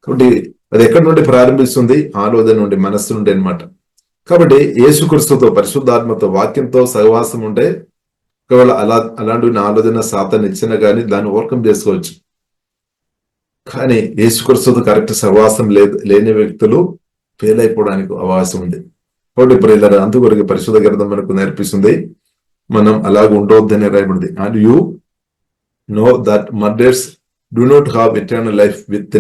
కాబట్టి అది ఎక్కడి నుండి ప్రారంభిస్తుంది? ఆలోచన నుండి, మనస్సు నుండి అనమాట. కాబట్టి యేసుక్రీస్తుతో పరిశుద్ధాత్మతో వాక్యంతో సహవాసం ఉంటే ఒకవేళ అలాంటి ఆలోచన సాతాను ఇచ్చినా కానీ దాన్ని ఓవర్కమ్ చేసుకోవచ్చు. కానీ యేసుక్రీస్తుతో కరెక్ట్ సహవాసం లేని వ్యక్తులు ఫెయిల్ అయిపోవడానికి అవకాశం ఉంది. కాబట్టి ప్రియులారా, అందుకొరకు పరిశుద్ధ గ్రంథం మనకు నేర్పిస్తుంది మనం అలాగ ఉండవద్దని రాయబడింది. And you know that murders do not have eternal life with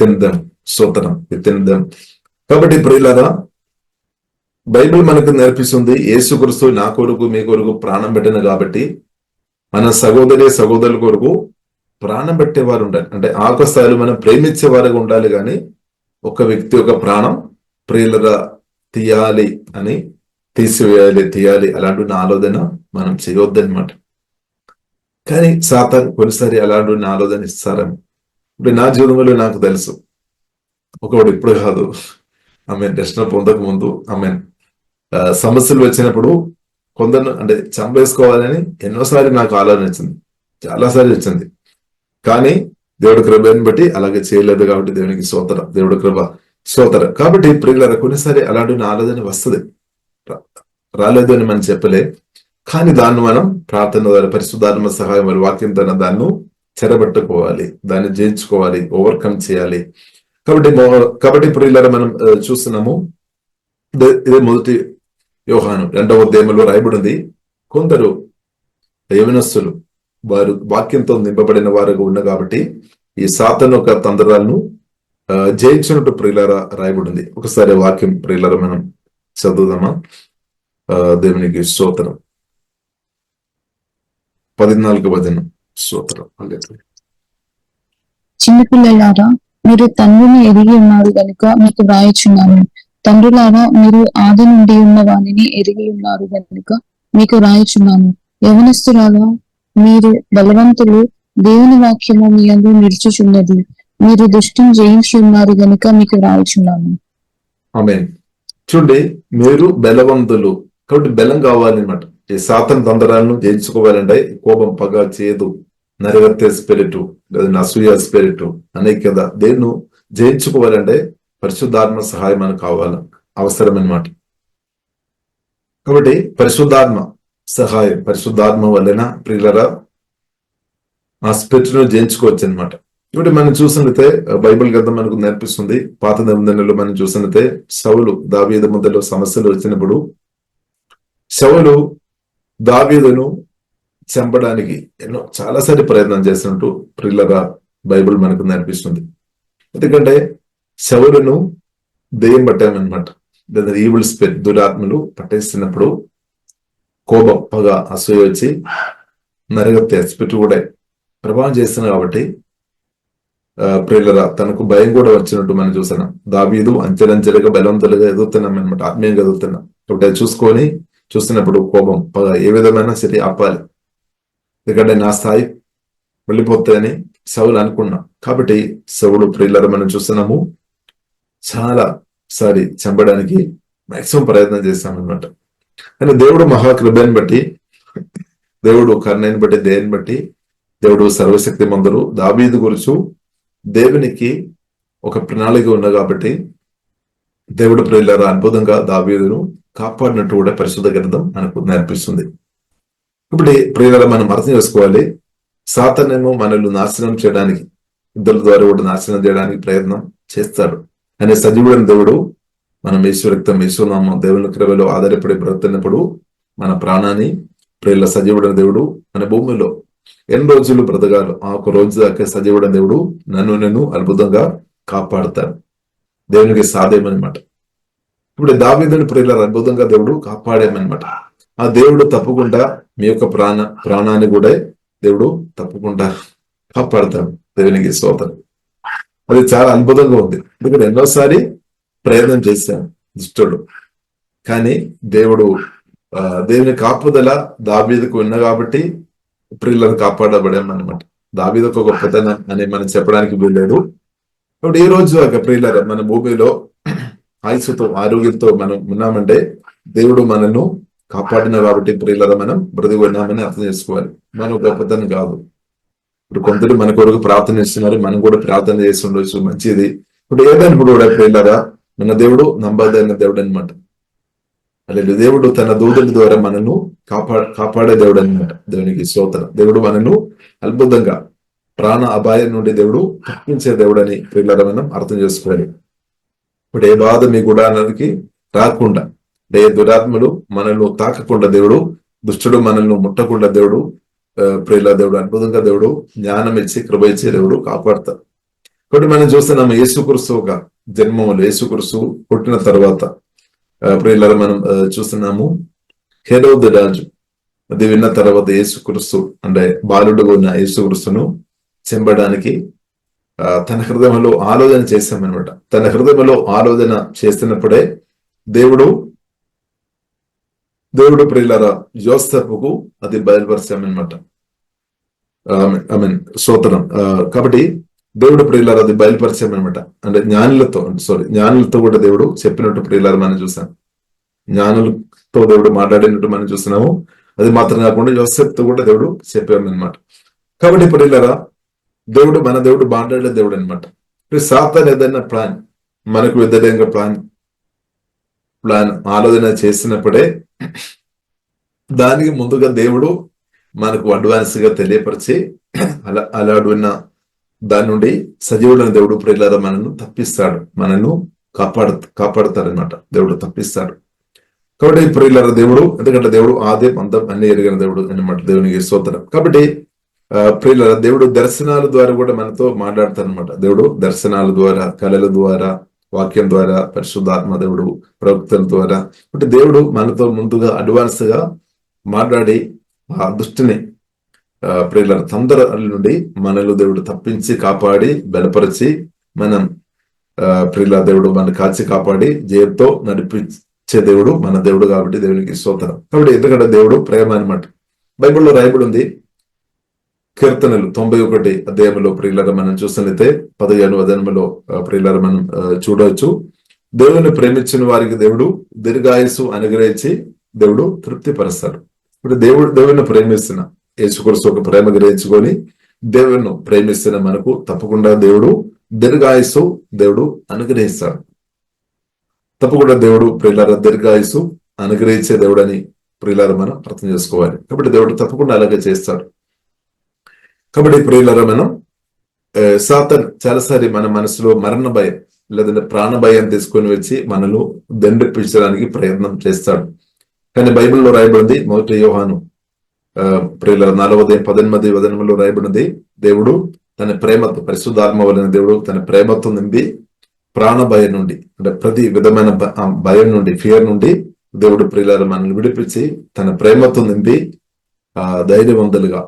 in them. స్తోత్రం, విత్ ఇన్ దెమ్. కాబట్టి ప్రియులారా, బైబిల్ మనకు నేర్పిస్తుంది యేసుక్రీస్తు నా కొరకు మీ కొరకు ప్రాణం పెట్టిన కాబట్టి మన సహోదరుల కొరకు ప్రాణం పెట్టేవారు ఉండాలి. అంటే ఆకస్థాయిలో మనం ప్రేమించే వారుగా ఉండాలి. కానీ ఒక వ్యక్తి యొక్క ప్రాణం ప్రియులరా తీయాలి అలాంటి ఆలోచన మనం చేయొద్దనమాట. కానీ సాతాను కొన్నిసారి అలాంటి ఆలోచన ఇస్తారేమో. ఇప్పుడు నా జీవితంలో నాకు తెలుసు, ఒకడు ఇప్పుడు కాదు, దర్శనం పొందక ముందు సమస్యలు వచ్చినప్పుడు కొందరు అంటే చంపేసుకోవాలని ఎన్నోసార్లు నాకు ఆలోచన వచ్చింది, చాలాసార్లు వచ్చింది. కానీ దేవుడి కృపని బట్టి అలాగే చేయలేదు. కాబట్టి దేవునికి స్తోత్రం, దేవుడి కృప స్తోత్రం. కాబట్టి ప్రియులారా, కొన్నిసారి అలాంటి ఆలోచన వస్తుంది, రాలేదు అని మనం చెప్పలే. కానీ దాన్ని మనం ప్రార్థన ద్వారా పరిశుద్ధాత్మ సహాయం మరియు వాక్యం ద్వారా దాన్ని చెరబట్టుకోవాలి, దాన్ని జయించుకోవాలి, ఓవర్కమ్ చేయాలి. కాబట్టి ప్రియులారా, మనం చూస్తున్నాము ఇదే మొదటి యోహాను 2వ అధ్యాయంలో రాయబడింది. కొందరు యవనస్తులు వారు వాక్యంతో నింపబడిన వారుగా ఉన్న కాబట్టి ఈ సాతాను యొక్క తంత్రాలను జయించినట్టు ప్రియులారా రాయబడింది. ఒకసారి వాక్యం ప్రియులారా మనం చదువుదామా? దేవునికి స్తోత్రం. 14వ వచనం. స్తోత్రం. చిన్నపిల్లలారా, మీరు తండ్రిని ఎరిగి ఉన్నారు గనుక మీకు వ్రాయచున్నాను. తండ్రులారా, మీరు ఆది నుండి ఉన్న వానిని ఎరిగి ఉన్నారు గనుక మీకు వ్రాయచున్నాను. యవనస్తులారా, మీరు బలవంతులు, దేవుని వాక్యము మీ యందు నిలుచుచున్నది. మీరు దుష్టుని జయించి ఉన్నారు గనుక మీకు వ్రాయచున్నాను. ఆమేన్. చూడండి, మీరు బలవంతులు కాబట్టి బలం కావాలన్నమాట. ఈ సాతాను తంత్రాలను జయించుకోవాలంటే కోపం, పగ, చేదు, నరగత్తే స్పిరిట్, లేదా అసూయ స్పిరిట్ అనేక కదా దేన్ని జయించుకోవాలంటే పరిశుద్ధాత్మ సహాయం మనకు కావాలి. అవసరం అన్నమాట. కాబట్టి పరిశుద్ధాత్మ సహాయం, పరిశుద్ధాత్మ వలన ప్రియులరా ఆ స్పిరిట్ ను జయించుకోవచ్చు అనమాట. ఇప్పుడు మనం చూసినట్లయితే బైబిల్ గ్రంథం మనకు నేర్పిస్తుంది. పాత నిబంధనలో మనం చూసినట్లయితే సౌలు దావీదు మధ్యలో సమస్యలు వచ్చినప్పుడు సౌలు దావీదును చంపడానికి చాలాసారి ప్రయత్నం చేసినట్టు ప్రియులరా బైబిల్ మనకు నేర్పిస్తుంది. ఎందుకంటే సౌలును దెయ్యం పట్టామన్నమాట. లేదా ఈవిల్ స్పిరిట్, దురాత్మలు పట్టేస్తున్నప్పుడు కోపం, పగ, అసూయ వచ్చి నరగత్తే స్పిరిట్ కూడా ప్రభావం చేస్తుంది. కాబట్టి ప్రియులరా తనకు భయం కూడా వచ్చినట్టు మనం చూస్తున్నాం. దావీదు అంచెలంచెలుగా బలవంతులుగా ఎదుగుతున్నాం అనమాట, ఆత్మీయంగా ఎదుగుతున్నాం. కాబట్టి అది చూస్తున్నప్పుడు కోపం, పగ ఏ విధమైన సరే ఆపాలి, ఎందుకంటే నా స్థాయి వెళ్ళిపోతాయని సౌలు అనుకున్నా. కాబట్టి సౌలు ప్రియులరా మనం చూస్తున్నాము చాలా సారి చంపడానికి మాక్సిమం ప్రయత్నం చేస్తామన్నమాట. కానీ దేవుడు మహాకృపని బట్టి, దేవుడు కరుణని బట్టి, దేని బట్టి దేవుడు సర్వశక్తి మందులు దావీదు గురించి దేవునికి ఒక ప్రణాళిక ఉన్న కాబట్టి దేవుడు ప్రియులారా అద్భుతంగా దావీదును కాపాడినట్టు కూడా పరిశుద్ధ గ్రంథం మనకు నేర్పిస్తుంది. ఇప్పుడు ప్రియులారా మనం అర్థం చేసుకోవాలి, సాతానేమో మనల్ని నాశనం చేయడానికి, ఇద్దరి ద్వారా కూడా నాశనం చేయడానికి ప్రయత్నం చేస్తాడు. అనే సజీవుడైన దేవుడు మనం ఈశ్వరక్తం, ఈశ్వరనామం, దేవుని కృపలో ఆధారపడి బ్రతున్నప్పుడు మన ప్రాణాన్ని ప్రియుల సజీవుడైన దేవుడు మన భూమిలో ఎన్ని రోజులు బ్రతకాలో ఆ ఒక రోజు దాకా సజీవుడైన దేవుడు నన్ను అద్భుతంగా కాపాడుతాడు. దేవునికి సాధ్యమనమాట. ఇప్పుడు దావీదుని ప్రియుల అద్భుతంగా దేవుడు కాపాడేమనమాట. ఆ దేవుడు తప్పకుండా మీ యొక్క ప్రాణాన్ని కూడా దేవుడు తప్పకుండా కాపాడుతాడు. దేవునికి స్తోత్రం. అది చాలా అద్భుతంగా ఉంది. ఎందుకంటే ఎన్నోసారి ప్రయత్నం చేశాను దుష్టుడు, కానీ దేవుని కాపుదల దావీదుకు ఉన్న కాబట్టి ప్రియులను కాపాడబడామన్నమాట. దావీదుకు ఒక గొప్పతనం అని మనం చెప్పడానికి వీల్లేదు. ఇప్పుడు ఈ రోజు ఒక ప్రియుల మన భూమిలో ఆయుస్సుతో, ఆరోగ్యంతో మనం ఉన్నామంటే దేవుడు మనల్ని కాపాడిన కాబట్టి ప్రియుల మనం బ్రతికి ఉన్నామని అర్థం చేసుకోవాలి. మనం గొప్పతనం కాదు. ఇప్పుడు కొందరు మన కొరకు ప్రార్థన చేస్తున్నారు, మనం కూడా ప్రార్థన చేసి ఉండొచ్చు, మంచిది. ఇప్పుడు ఏదైనప్పుడు కూడా ప్రియులరా మన దేవుడు నమ్మదైన దేవుడు అనమాట. అలాగే దేవుడు తన దూతల ద్వారా మనను కాపాడే దేవుడు అనమాట. దేవునికి స్తోత్రం. దేవుడు మనను అద్భుతంగా ప్రాణ అపాయం నుండి దేవుడు తప్పించే దేవుడని ప్రియులరా మనం అర్థం చేసుకోవాలి. ఇప్పుడు ఏ బాధ మీ గుడానికి రాకుండా, ఏ దురాత్మలు మనల్ని తాకకుండా దేవుడు, దుష్టుడు మనల్ని ముట్టకుండా దేవుడు ప్రియుల దేవుడు అద్భుతంగా దేవుడు జ్ఞానం ఇచ్చి కృప ఇచ్చే దేవుడు కాపాడతారు. కాబట్టి మనం చూస్తున్నాము యేసుక్రీస్తు ఒక జన్మములు, యేసుక్రీస్తు పుట్టిన తర్వాత ప్రియుల మనం చూస్తున్నాము హెరోదు రాజు అది విన్న తర్వాత యేసుక్రీస్తు అంటే బాలుడుగా ఉన్న యేసుక్రీస్తును చంపడానికి తన హృదయంలో ఆలోచన చేశామన్నమాట. తన హృదయంలో ఆలోచన చేస్తున్నప్పుడే దేవుడు ప్రియులారా యోసేపుకు అది బయలుపరిచామన్నమాట. స్తోత్రం. కాబట్టి దేవుడు ప్రియులారా అది బయలుపరిచామన్నమాట. అంటే జ్ఞానులతో కూడా దేవుడు చెప్పినట్టు ప్రియులారా మనం చూసాం. జ్ఞానులతో దేవుడు మాట్లాడినట్టు మనం చూస్తున్నాము. అది మాత్రం కాకుండా యోసేపుతో కూడా దేవుడు చెప్పామన్నమాట. కాబట్టి ప్రియులారా మన దేవుడు మాట్లాడే దేవుడు అనమాట. సాతాను ఏదైనా ప్లాన్ మనకు వ్యతిరేకంగా ప్లాన్ ఆలోచన చేసినప్పుడే దానికి ముందుగా దేవుడు మనకు అడ్వాన్స్ గా తెలియపరిచి అలాడున్న దాని నుండి సజీవుడైన దేవుడు ప్రియులారా మనను తప్పిస్తాడు, మనను కాపాడుతాడనమాట. దేవుడు తప్పిస్తాడు. కాబట్టి ప్రియులారా దేవుడు, ఎందుకంటే దేవుడు ఆది అంతం అన్ని ఎరిగిన దేవుడు అనమాట. దేవునికి స్తోత్రం. కాబట్టి ప్రియులారా దేవుడు దర్శనాల ద్వారా కూడా మనతో మాట్లాడతారనమాట. దేవుడు దర్శనాల ద్వారా, కళల ద్వారా, వాక్యం ద్వారా, పరిశుద్ధాత్మ దేవుడు ప్రవక్తల ద్వారా, అంటే దేవుడు మనతో ముందుగా అడ్వాన్స్ గా మాట్లాడి ఆ దుష్టిని ప్రియుల తొందరల నుండి మనలో దేవుడు తప్పించి కాపాడి బలపరిచి మనం ప్రియుల దేవుడు మన కాచి కాపాడి జయంతో నడిపించే దేవుడు మన దేవుడు కాబట్టి దేవునికి స్తోత్రం. కాబట్టి ఎందుకంటే దేవుడు ప్రేమ అనమాట. బైబిల్లో రాయబడి ఉంది కీర్తనలు 91 అధ్యాయంలో ప్రియులారా మనం చూసినట్లయితే 15వ వచనంలో ప్రియులారా మనం చూడవచ్చు. దేవుని ప్రేమించిన వారికి దేవుడు దీర్ఘాయుస్సు అనుగ్రహించి దేవుడు తృప్తిపరుస్తాడు. ఇప్పుడు దేవుని ప్రేమిస్తున్న యేసుక్రీస్తు ఒక ప్రేమ గ్రహించుకొని దేవుని ప్రేమిస్తున్న మనకు తప్పకుండా దేవుడు దీర్ఘాయుస్సు దేవుడు అనుగ్రహిస్తాడు. తప్పకుండా దేవుడు ప్రియులారా దీర్ఘాయుసు అనుగ్రహించే దేవుడని ప్రియులారా మనం అర్థం చేసుకోవాలి. కాబట్టి దేవుడు తప్పకుండా అలాగే చేస్తాడు. కాబట్టి ప్రియులారా మనం సాతాన్ చాలాసారి మన మనసులో మరణ భయం లేదంటే ప్రాణ భయం తీసుకొని వచ్చి మనలో దండెప్పించడానికి ప్రయత్నం చేస్తాడు. కానీ బైబిల్లో రాయబడింది, మొదటి యోహాను ప్రియులారా 4:18 వచనంలో రాయబడినది, దేవుడు తన ప్రేమతో, పరిశుద్ధాత్మ వలన దేవుడు తన ప్రేమతో నింపి ప్రాణ భయం నుండి, అంటే ప్రతి విధమైన భయం నుండి, ఫియర్ నుండి దేవుడు ప్రియులారా మనల్ని విడిపించి తన ప్రేమతో నింపి ధైర్యవంతులుగా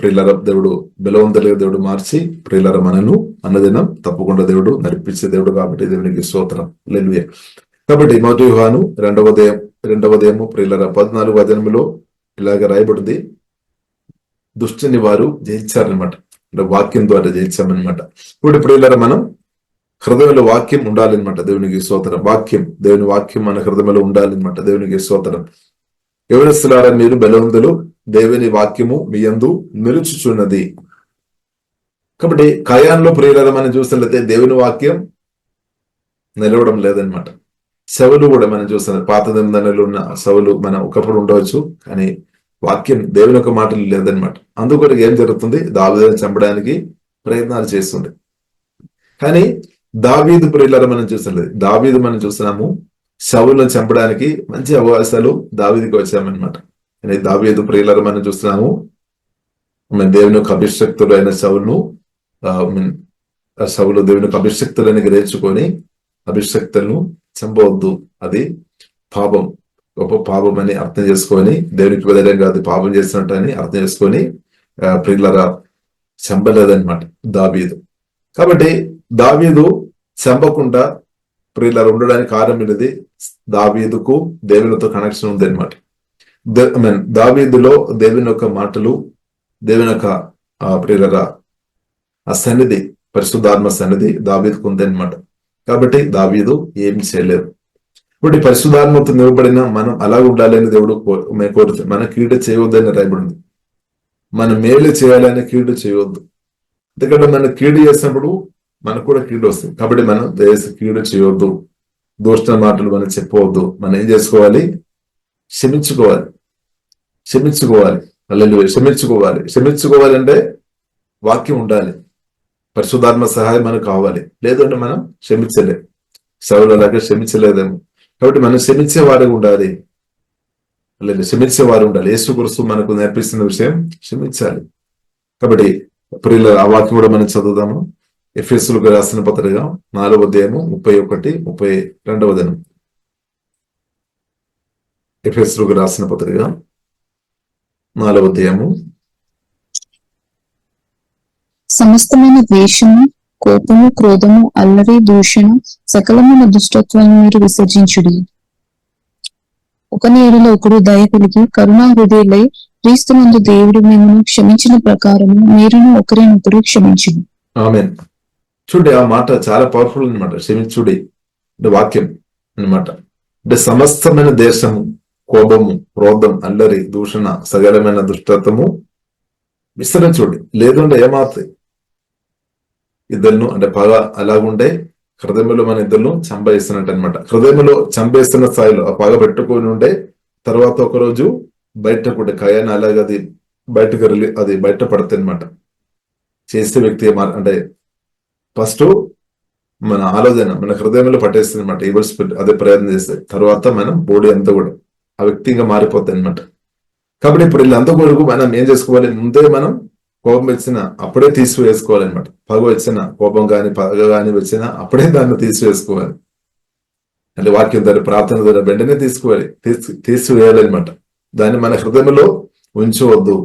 ప్రియులారా దేవుడు బలవంతులుగా దేవుడు మార్చి ప్రియులారా మనను అన్నదినం తప్పకుండా దేవుడు నడిపించే దేవుడు. కాబట్టి దేవునికి స్తోత్రం. హల్లెలూయా. కాబట్టి మొదటి యోహాను 2వ ప్రియులారా 14వ వచనంలో ఇలాగ రాయబడింది, దుష్టుని వారు జయించారనమాట. అంటే వాక్యం ద్వారా జయించామన్నమాట. ఇప్పుడు ప్రియులారా మనం హృదయంలో వాక్యం ఉండాలన్నమాట. దేవునికి స్తోత్రం. దేవుని వాక్యం మన హృదయంలో ఉండాలన్నమాట. దేవునికి స్తోత్రం. యవనస్తులారా మీరు బలవంతులు, దేవుని వాక్యము మీ యందు నిలుచుచున్నది. కాబట్టి కయాన్లో ప్రియులారా మనం చూసినట్లయితే దేవుని వాక్యం నిలవడం లేదనమాట. సౌలు కూడా మనం చూస్తున్నాం, పాత నిబంధనలు ఉన్న సౌలు మనం ఒకప్పుడు ఉండవచ్చు, కానీ వాక్యం దేవుని యొక్క మాటలు లేదనమాట. అందుకొరకు ఏం జరుగుతుంది, దావీదును చంపడానికి ప్రయత్నాలు చేస్తుంది. కానీ దావీదు ప్రియులారా మనం చూసినట్లయితే, దావీదు మనం చూస్తున్నాము, సౌలును చంపడానికి మంచి అవకాశాలు దావీదుకి వచ్చామన్నమాట. కానీ దావీదు ప్రియులారా మనం చూస్తున్నాము, దేవుని యొక్క అభిషక్తుడు అయిన సౌలు దేవుని యొక్క అభిషక్తులని గ్రహించుకొని అభిషక్తులను చంపవద్దు, అది పాపం, గొప్ప పాపం అని అర్థం చేసుకొని, దేవునికి వ్యతిరేకంగా అది పాపం చేసినట్టు అని అర్థం చేసుకొని ప్రియులారా చంపలేదన్నమాట దావీదు. కాబట్టి దావీదు చంపకుండా ప్రియులారా ఉండడానికి కారణం అనేది దావీదుకు దేవునితో కనెక్షన్ ఉంది అనమాట. దావీదులో దేవుని యొక్క మాటలు, దేవుని యొక్క ప్రియులారా ఆ సన్నిధి, పరిశుద్ధాత్మ సన్నిధి దావీదుకు ఉంది అనమాట. కాబట్టి దావీదు ఏమి చేయలేదు. ఇప్పుడు పరిశుద్ధాత్మతో నిలబడిన మనం అలా ఉండాలని దేవుడు కోరుతుంది. మన కీడు చేయవద్దని రాయబడింది. మనం మేలు చేయాలని కీడు చేయవద్దు. ఎందుకంటే మనం కీడు చేసినప్పుడు మనకు కూడా కీడు వస్తుంది. కాబట్టి మనం కీడు చేయవద్దు, దూషణ మాటలు మనం చెప్పవద్దు. మనం ఏం చేసుకోవాలి, క్షమించుకోవాలి. హల్లెలూయా. క్షమించుకోవాలంటే వాక్యం ఉండాలి, పరిశుద్ధాత్మ సహాయం మనకు కావాలి. లేదంటే మనం క్షమించలేం. సౌలు అలాగే క్షమించలేదేమో. కాబట్టి మనం క్షమించేవారు ఉండాలి. యేసుక్రీస్తు మనకు నేర్పిస్తున్న విషయం క్షమించాలి. కాబట్టి ప్రియుల ఆ వాక్యం కూడా మనం చదువుదాము. ఎఫెసీయులకు రాసిన పత్రిక 4:31-32. ఎఫెసీయులకు రాసిన పత్రిక 4 సమస్తమైన ద్వేషము, కోపము, క్రోధము, అల్లరి, దూషణ, సకలమైన దుష్టత్వాన్ని మీరు విసర్జించుడి. ఒకని ఎడల ఒకడు దయ కలిగి కరుణా హృదయులై క్రీస్తునందు దేవుడు మిమ్మల్ని క్షమించిన ప్రకారము మీరును ఒకరినొకరు క్షమించుడి. ఆమేన్. చూడండి, ఆ మాట చాలా పవర్ఫుల్ అనమాట. క్షమించుడి అంటే వాక్యం అనమాట. అంటే సమస్తమైన దేశము, కోపము, క్రోధం, అల్లరి, దూషణ, సకలమైన దుష్టత్వము విసరించుడి. లేదంటే ఏమాత్రం ఇద్దరును అంటే పగ అలాగుంటే హృదయంలో మన ఇద్దరును చంపేస్తున్నట్టు అనమాట. హృదయంలో చంపేస్తున్న స్థాయిలో ఆ పగ పెట్టుకొని ఉంటే తర్వాత ఒకరోజు బయటకు కయాన్ని అలాగే అది బయట పడుతుంది అనమాట. చేసే వ్యక్తి అంటే ఫస్ట్ మన ఆలోచన మన హృదయంలో పట్టేస్తుంది అనమాట. ఈవిల్ స్పిరిట్ అదే ప్రయత్నం చేస్తే తర్వాత మనం బాడీ అంతా కూడా ఆ వ్యక్తిగా మారిపోతుంది అనమాట. కాబట్టి ఇప్పుడు వీళ్ళంతా కొరకు మనం ఏం చేసుకోవాలి, ముందే మనం కోపం వచ్చినా అప్పుడే తీసివేసుకోవాలన్నమాట. పగ వచ్చిన కోపం కానీ పగ కానీ వచ్చినా అప్పుడే దాన్ని తీసివేసుకోవాలి. అంటే వాక్యం ద్వారా, ప్రార్థన ద్వారా వెంటనే తీసివేయాలన్నమాట. దాన్ని మన హృదయంలో ఉంచవద్దు.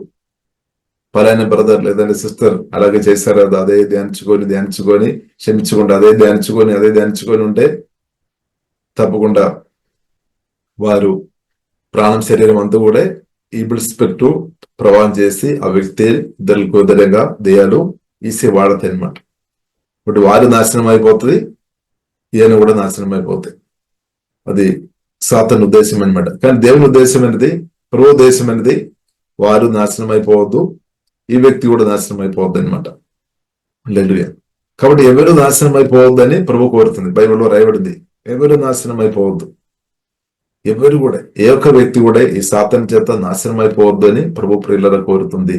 పలానా బ్రదర్ లేదంటే సిస్టర్ అలాగే చేశారు కదా, అదే ధ్యానించుకొని క్షమించుకుంటూ అదే ధ్యానించుకొని ఉంటే తప్పకుండా వారు ప్రాణం శరీరం అంతా కూడా ఈబుల్ స్పిరిట్ ప్రవాహం చేసి ఆ వ్యక్తి ఇద్దరికి ఉదయంగా దేయాలు ఈసీ వాడతాయి అనమాట. ఇప్పుడు వారు నాశనం అయిపోతుంది, ఈయన కూడా నాశనం అయిపోతాయి. అది సాతాను ఉద్దేశం అనమాట. కానీ దేవుని ఉద్దేశం అనేది, ప్రభు ఉద్దేశం అనేది వారు నాశనం అయిపోవద్దు, ఈ వ్యక్తి కూడా నాశనం అయిపోవద్దు అనమాట. హల్లెలూయా. కాబట్టి ఎవరు నాశనం అయిపోవద్దని ప్రభు కోరుతుంది. బైబిల్లో రాయబడింది, ఎవరు నాశనం అయిపోవద్దు. ఎవరు కూడా, ఏ ఒక్క వ్యక్తి కూడా ఈ సాతాను చేత నాశనం అయిపోవద్దు అని ప్రభు ప్రియులరా కోరుతుంది.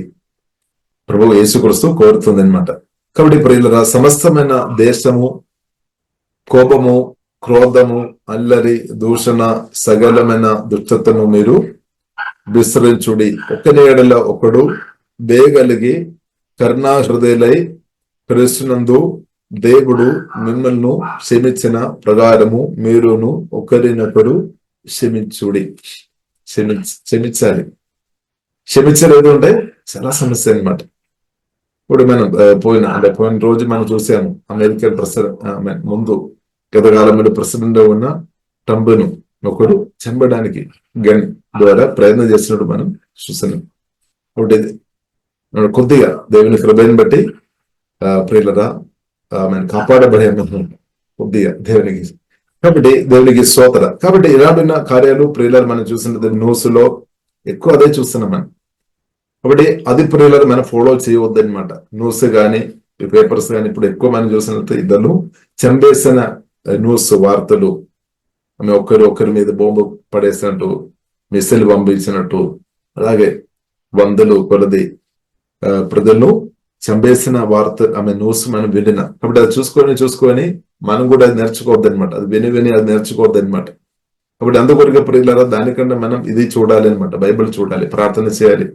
ప్రభు యేసుక్రీస్తు కోరుతుంది అనమాట. కాబట్టి ప్రియులరా, సమస్తమైన దేశము, కోపము, క్రోధము, అల్లరి, దూషణ, సకలమైన దుష్టతను మీరు విసరించుడి. ఒకని ఎడల ఒకడు బేగలిగి కరుణా హృదయులై క్రీస్తునందు దేవుడు మిమ్మల్ని క్షమించిన ప్రకారము మీరును ఒకరినొకరు క్షమించుడి. క్షమించాలి. క్షమించలేదు అంటే చాలా సమస్య అనమాట. ఇప్పుడు మనం పోయిన రోజు మనం చూసాము, అమెరికన్ ప్రెసిడెంట్ ముందు గతకాలంలో ప్రెసిడెంట్ ఉన్న ట్రంప్ను ఒకడు చంపడానికి గన్ ద్వారా ప్రయత్నం చేసినట్టు మనం చూస్తున్నాం. కాబట్టి కొద్దిగా దేవుని కృపను బట్టి ప్రియులరా కాపాడబడే కొద్దిగా దేవునికి. కాబట్టి దేవునికి స్తోత్రం. కాబట్టి ఇలాంటి కార్యాలు ప్రియులరు మనం చూసినది న్యూస్ లో ఎక్కువ అదే చూస్తున్నాం మనం. కాబట్టి అది ప్రియులరు మనం ఫాలో చేయవద్దు అనమాట. న్యూస్ కానీ పేపర్స్ కానీ ఇప్పుడు ఎక్కువ మనం చూసినట్టు ఇద్దరు చంపేసిన న్యూస్ వార్తలు, ఆమె ఒకరి మీద బాంబు పడేసినట్టు, మిసైల్ పంపించినట్టు, అలాగే వందలు కొలది ప్రజలను చంపేసిన వార్త ఆమె న్యూస్ మనం వినిన. కాబట్టి అది చూసుకొని మనం కూడా అది నేర్చుకోవద్దు అనమాట. అది విని అది నేర్చుకోవద్దు అనమాట. కాబట్టి అందుకొరగా ప్రియులారా, దానికన్నా మనం ఇది చూడాలి అనమాట. బైబిల్ చూడాలి, ప్రార్థన చేయాలి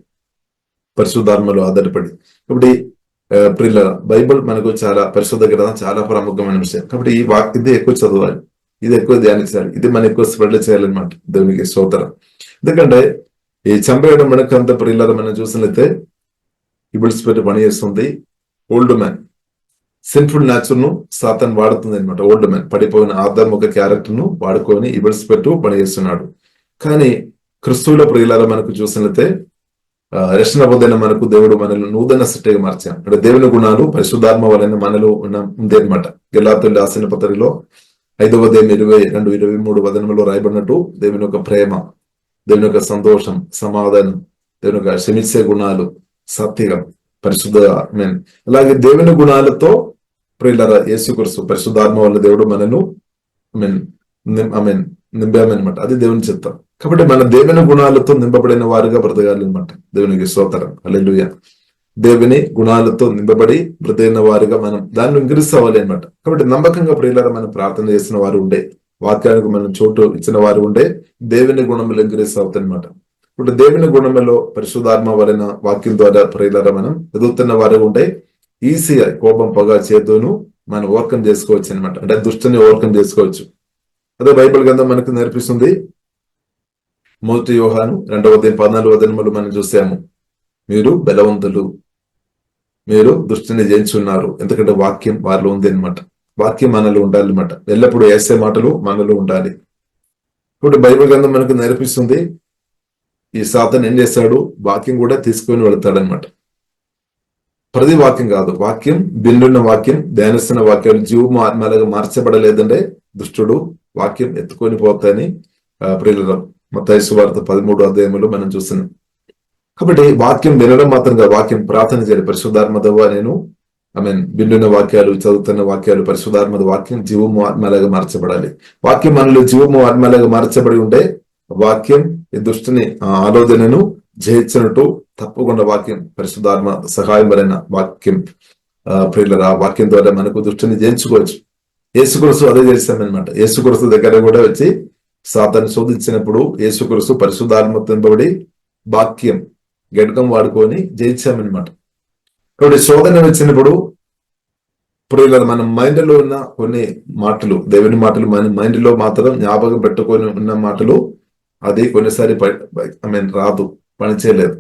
పరిశుద్ధాత్మలో ఆధారపడి. కాబట్టి ప్రియులారా, బైబిల్ మనకు చాలా పరిశుద్ధ గ్రంథం, చాలా ప్రాముఖ్యమైన విషయం. కాబట్టి ఇది ఎక్కువ చదవాలి, ఇది ఎక్కువ ధ్యానించాలి, ఇది మనం ఎక్కువ స్ప్రెడ్ చేయాలన్నమాట. దేవునికి స్తోత్రం. ఎందుకంటే ఈ చంపేయడం మనకు అంత ప్రియులారా మనం చూసినట్లయితే ఇబిల్స్ పెట్టి పని చేస్తుంది. ఓల్డ్ మ్యాన్ సిన్ఫుల్ నేచర్ ను సాతాన్ వాడుతుంది అనమాట. ఓల్డ్ మ్యాన్ పడిపోయిన ఆదాము ఒక క్యారెక్టర్ ను వాడుకొని ఇబిల్స్ పెట్టు పని చేస్తున్నాడు. కానీ క్రిస్తువుల ప్రియులారా మనకు చూసినట్లయితే రక్షణ పొందిన మనకు దేవుడు మనల్ని నూతన సృష్టిగా మార్చాం. అంటే దేవుని గుణాలు పరిశుద్ధాత్మ వలన మనలో ఉంది అనమాట. గలాతీయుల రాసిన పత్రికలో 5వ అధ్యాయం 22-23 వచనంలో రాయబడినట్టు దేవుని యొక్క ప్రేమ, దేవుని యొక్క సంతోషం, సమాధానం, దేవుని యొక్క క్షమించే గుణాలు, సత్యం, పరిశుద్ధ అలాగే దేవుని గుణాలతో ప్రియులారా యేసుక్రీస్తు పరిశుద్ధాత్మ వల్ల దేవుడు మనను నింపామన్నమాట. అది దేవుని చిత్తం. కాబట్టి మన దేవుని గుణాలతో నింపబడిన వారుగా బ్రతకాలి అనమాట. దేవునికి స్తోత్రం. హల్లెలూయా. దేవుని గుణాలతో నింపబడి బ్రతైన వారుగా మనం దాన్ని ఇంక్రీజ్ అవ్వాలి అనమాట. కాబట్టి నమ్మకంగా ప్రియులారా మనం ప్రార్థన చేసిన వారు ఉండే, వాక్యానికి మనం చోటు ఇచ్చిన వారు ఉండే దేవుని గుణములు ఇంక్రీజ్ అవుతాయి అనమాట. ఇప్పుడు దేవుని గుణములో పరిశుద్ధాత్మ వలన వాక్యం ద్వారా ప్రియులారా మనం ఎదుగుతున్న వారు ఉంటే ఈజీగా కోపం, పగ, చేతును మనం ఓవర్కమ్ చేసుకోవచ్చు అనమాట. అంటే దుష్టుని ఓవర్కమ్ చేసుకోవచ్చు. అదే బైబిల్ గ్రంథం మనకు నేర్పిస్తుంది. 1 యోహాను 2వ అధ్యాయం 14వ వచనంలో మనం చూసాము, మీరు బలవంతులు, మీరు దుష్టిని జయించున్నారు, ఎందుకంటే వాక్యం వారిలో ఉంది అనమాట. వాక్యం మనలో ఉండాలి అనమాట. ఎల్లప్పుడూ వేసే మాటలు మనలో ఉండాలి. ఇప్పుడు బైబిల్ గ్రంథం మనకు నేర్పిస్తుంది, ఈ సాతాను ఏం చేస్తాడు, వాక్యం కూడా తీసుకొని వెళతాడనమాట. ప్రతి వాక్యం కాదు, వాక్యం బిల్లున్న వాక్యం, ధ్యానిస్తున్న వాక్యాలు జీవము ఆత్మలుగా మార్చబడలేదంటే దుష్టుడు వాక్యం ఎత్తుకొని పోతాయని ప్రియుల మత్తయి సువార్త 13వ అధ్యాయంలో మనం చూస్తున్నాం. కాబట్టి వాక్యం వినడం మాత్రంగా, వాక్యం ప్రార్థన చేయాలి. పరిశుద్ధాత్మదవ నేను బిల్లున్న వాక్యాలు, చదువుతున్న వాక్యాలు, పరిశుద్ధాత్మద వాక్యం జీవము ఆత్మలాగా మార్చబడాలి. వాక్యం మనలో జీవము ఆత్మలాగా మార్చబడి ఉంటే వాక్యం ఈ దుష్టుని ఆలోచనను జయించినట్టు తప్పకుండా వాక్యం పరిశుద్ధాత్మ సహాయం వలన వాక్యం ప్రియులరా వాక్యం ద్వారా మనకు దుష్టుని జయించుకోవచ్చు. యేసుక్రీస్తు అదే చేశామన్నమాట. యేసుక్రీస్తు దగ్గర కూడా వచ్చి సాతాను శోధించినప్పుడు యేసుక్రీస్తు పరిశుద్ధాత్మ తింపబడి వాక్యం గడ్గం వాడుకొని జయించామన్నమాట. కాబట్టి శోధన వచ్చినప్పుడు ప్రియుల మన మైండ్ లో ఉన్న కొన్ని మాటలు, దేవుని మాటలు మన మైండ్ లో మాత్రం జ్ఞాపకం పెట్టుకొని ఉన్న మాటలు అది కొన్నిసారి రాదు, పనిచేయలేదు.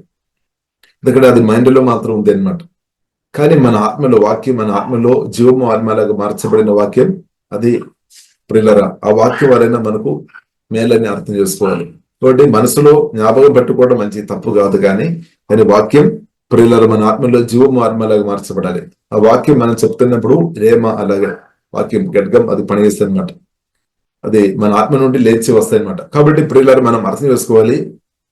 ఎందుకంటే అది మైండ్ లో మాత్రం ఉంది అనమాట. కానీ మన ఆత్మలో వాక్యం, మన ఆత్మలో జీవము ఆత్మలాగా మార్చబడిన వాక్యం అది ప్రియులరా. ఆ వాక్యం వలన మనకు మేలని అర్థం చేసుకోవాలి. కాబట్టి మనసులో జ్ఞాపకం పెట్టుకోవడం మంచి తప్పు కాదు, కానీ వాక్యం ప్రియులర మన ఆత్మలో జీవము ఆత్మలాగా మార్చబడాలి. ఆ వాక్యం మనం చెప్తున్నప్పుడు రేమ అలాగే వాక్యం గడ్గం అది పనిచేస్తుంది అనమాట. అది మన ఆత్మ నుండి లేచి వస్తాయి అనమాట. కాబట్టి ప్రియులర మనం అర్థం చేసుకోవాలి,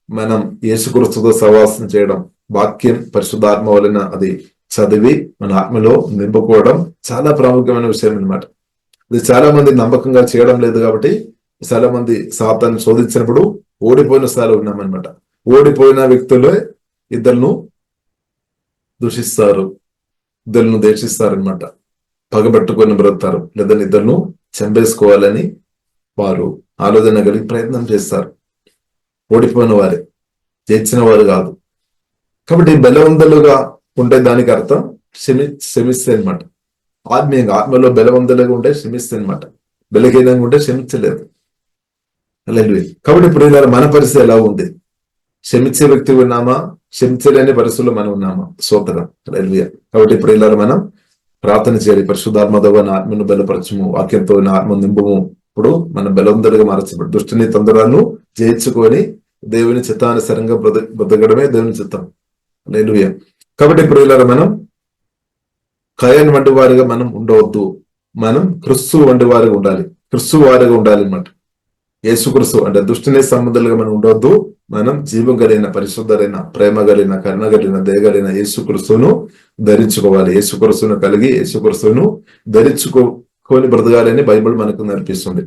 మనం యేసుక్రీస్తుతో సహవాసం చేయడం, వాక్యం పరిశుద్ధాత్మ వలన అది చదివి మన ఆత్మలో నింపుకోవడం చాలా ప్రాముఖ్యమైన విషయం అనమాట. ఇది చాలా మంది నమ్మకంగా చేయడం లేదు కాబట్టి చాలా మంది సాతాన్ని శోధించినప్పుడు ఓడిపోయిన స్థాయిలో ఉన్నామన్నమాట. ఓడిపోయిన వ్యక్తులే ఇద్దరును దూషిస్తారు, ఇద్దరును దేశిస్తారనమాట, పగబెట్టుకొని బ్రతుకుతారు, లేదా ఇద్దరును చంపేసుకోవాలని వారు ఆలోచన కలిగి ప్రయత్నం చేస్తారు. ఓడిపోయిన వారే, జయించిన వారు కాదు. కాబట్టి బలవంతులుగా ఉంటే దానికి అర్థం క్షమిస్తే అనమాట. ఆత్మీయంగా ఆత్మలో బలవంతులుగా ఉంటే క్షమిస్తే అనమాట. బలహీనంగా ఉంటే క్షమించలేదు. కాబట్టి ఇప్పుడు మన పరిస్థితి ఎలా ఉంది? క్షమించే వ్యక్తి ఉన్నామా? క్షమించలేని పరిస్థితుల్లో మనం ఉన్నామా? స్తోత్రం. కాబట్టి ఇప్పుడు ఇలా మనం ప్రార్థన చేయాలి. పరిశుద్ధాత్మతో ఆత్మను బలపరచము, వాక్యంతో ఆత్మ నింపము. ఇప్పుడు మన బలవంతులుగా మార్చబడి దుష్టుని తొందరలను జయించుకొని దేవుని చిత్తానుసారంగా బ్రతకడమే దేవుని చిత్తం. హల్లెలూయా. కాబట్టి ఇప్పుడు ఇలా మనం కయన్ వంటి వారిగా మనం ఉండవద్దు. మనం క్రిస్తు వంటి వారిగా ఉండాలి. క్రిస్తు వారిగా ఉండాలి అన్నమాట. యేసు క్రిస్తు అంటే దుష్టుని సంబంధాలుగా మనం ఉండవద్దు. మనం జీవం కలిగిన, పరిశుద్ధరైన, ప్రేమ కలిగిన, కరుణ కలిగిన, దయగలిగిన యేసు క్రిస్తును ధరించుకోవాలి. యేసు క్రిస్తును కలిగి యేసు క్రిస్తును ధరించుకొని బ్రతకాలని బైబిల్ మనకు నేర్పిస్తుంది.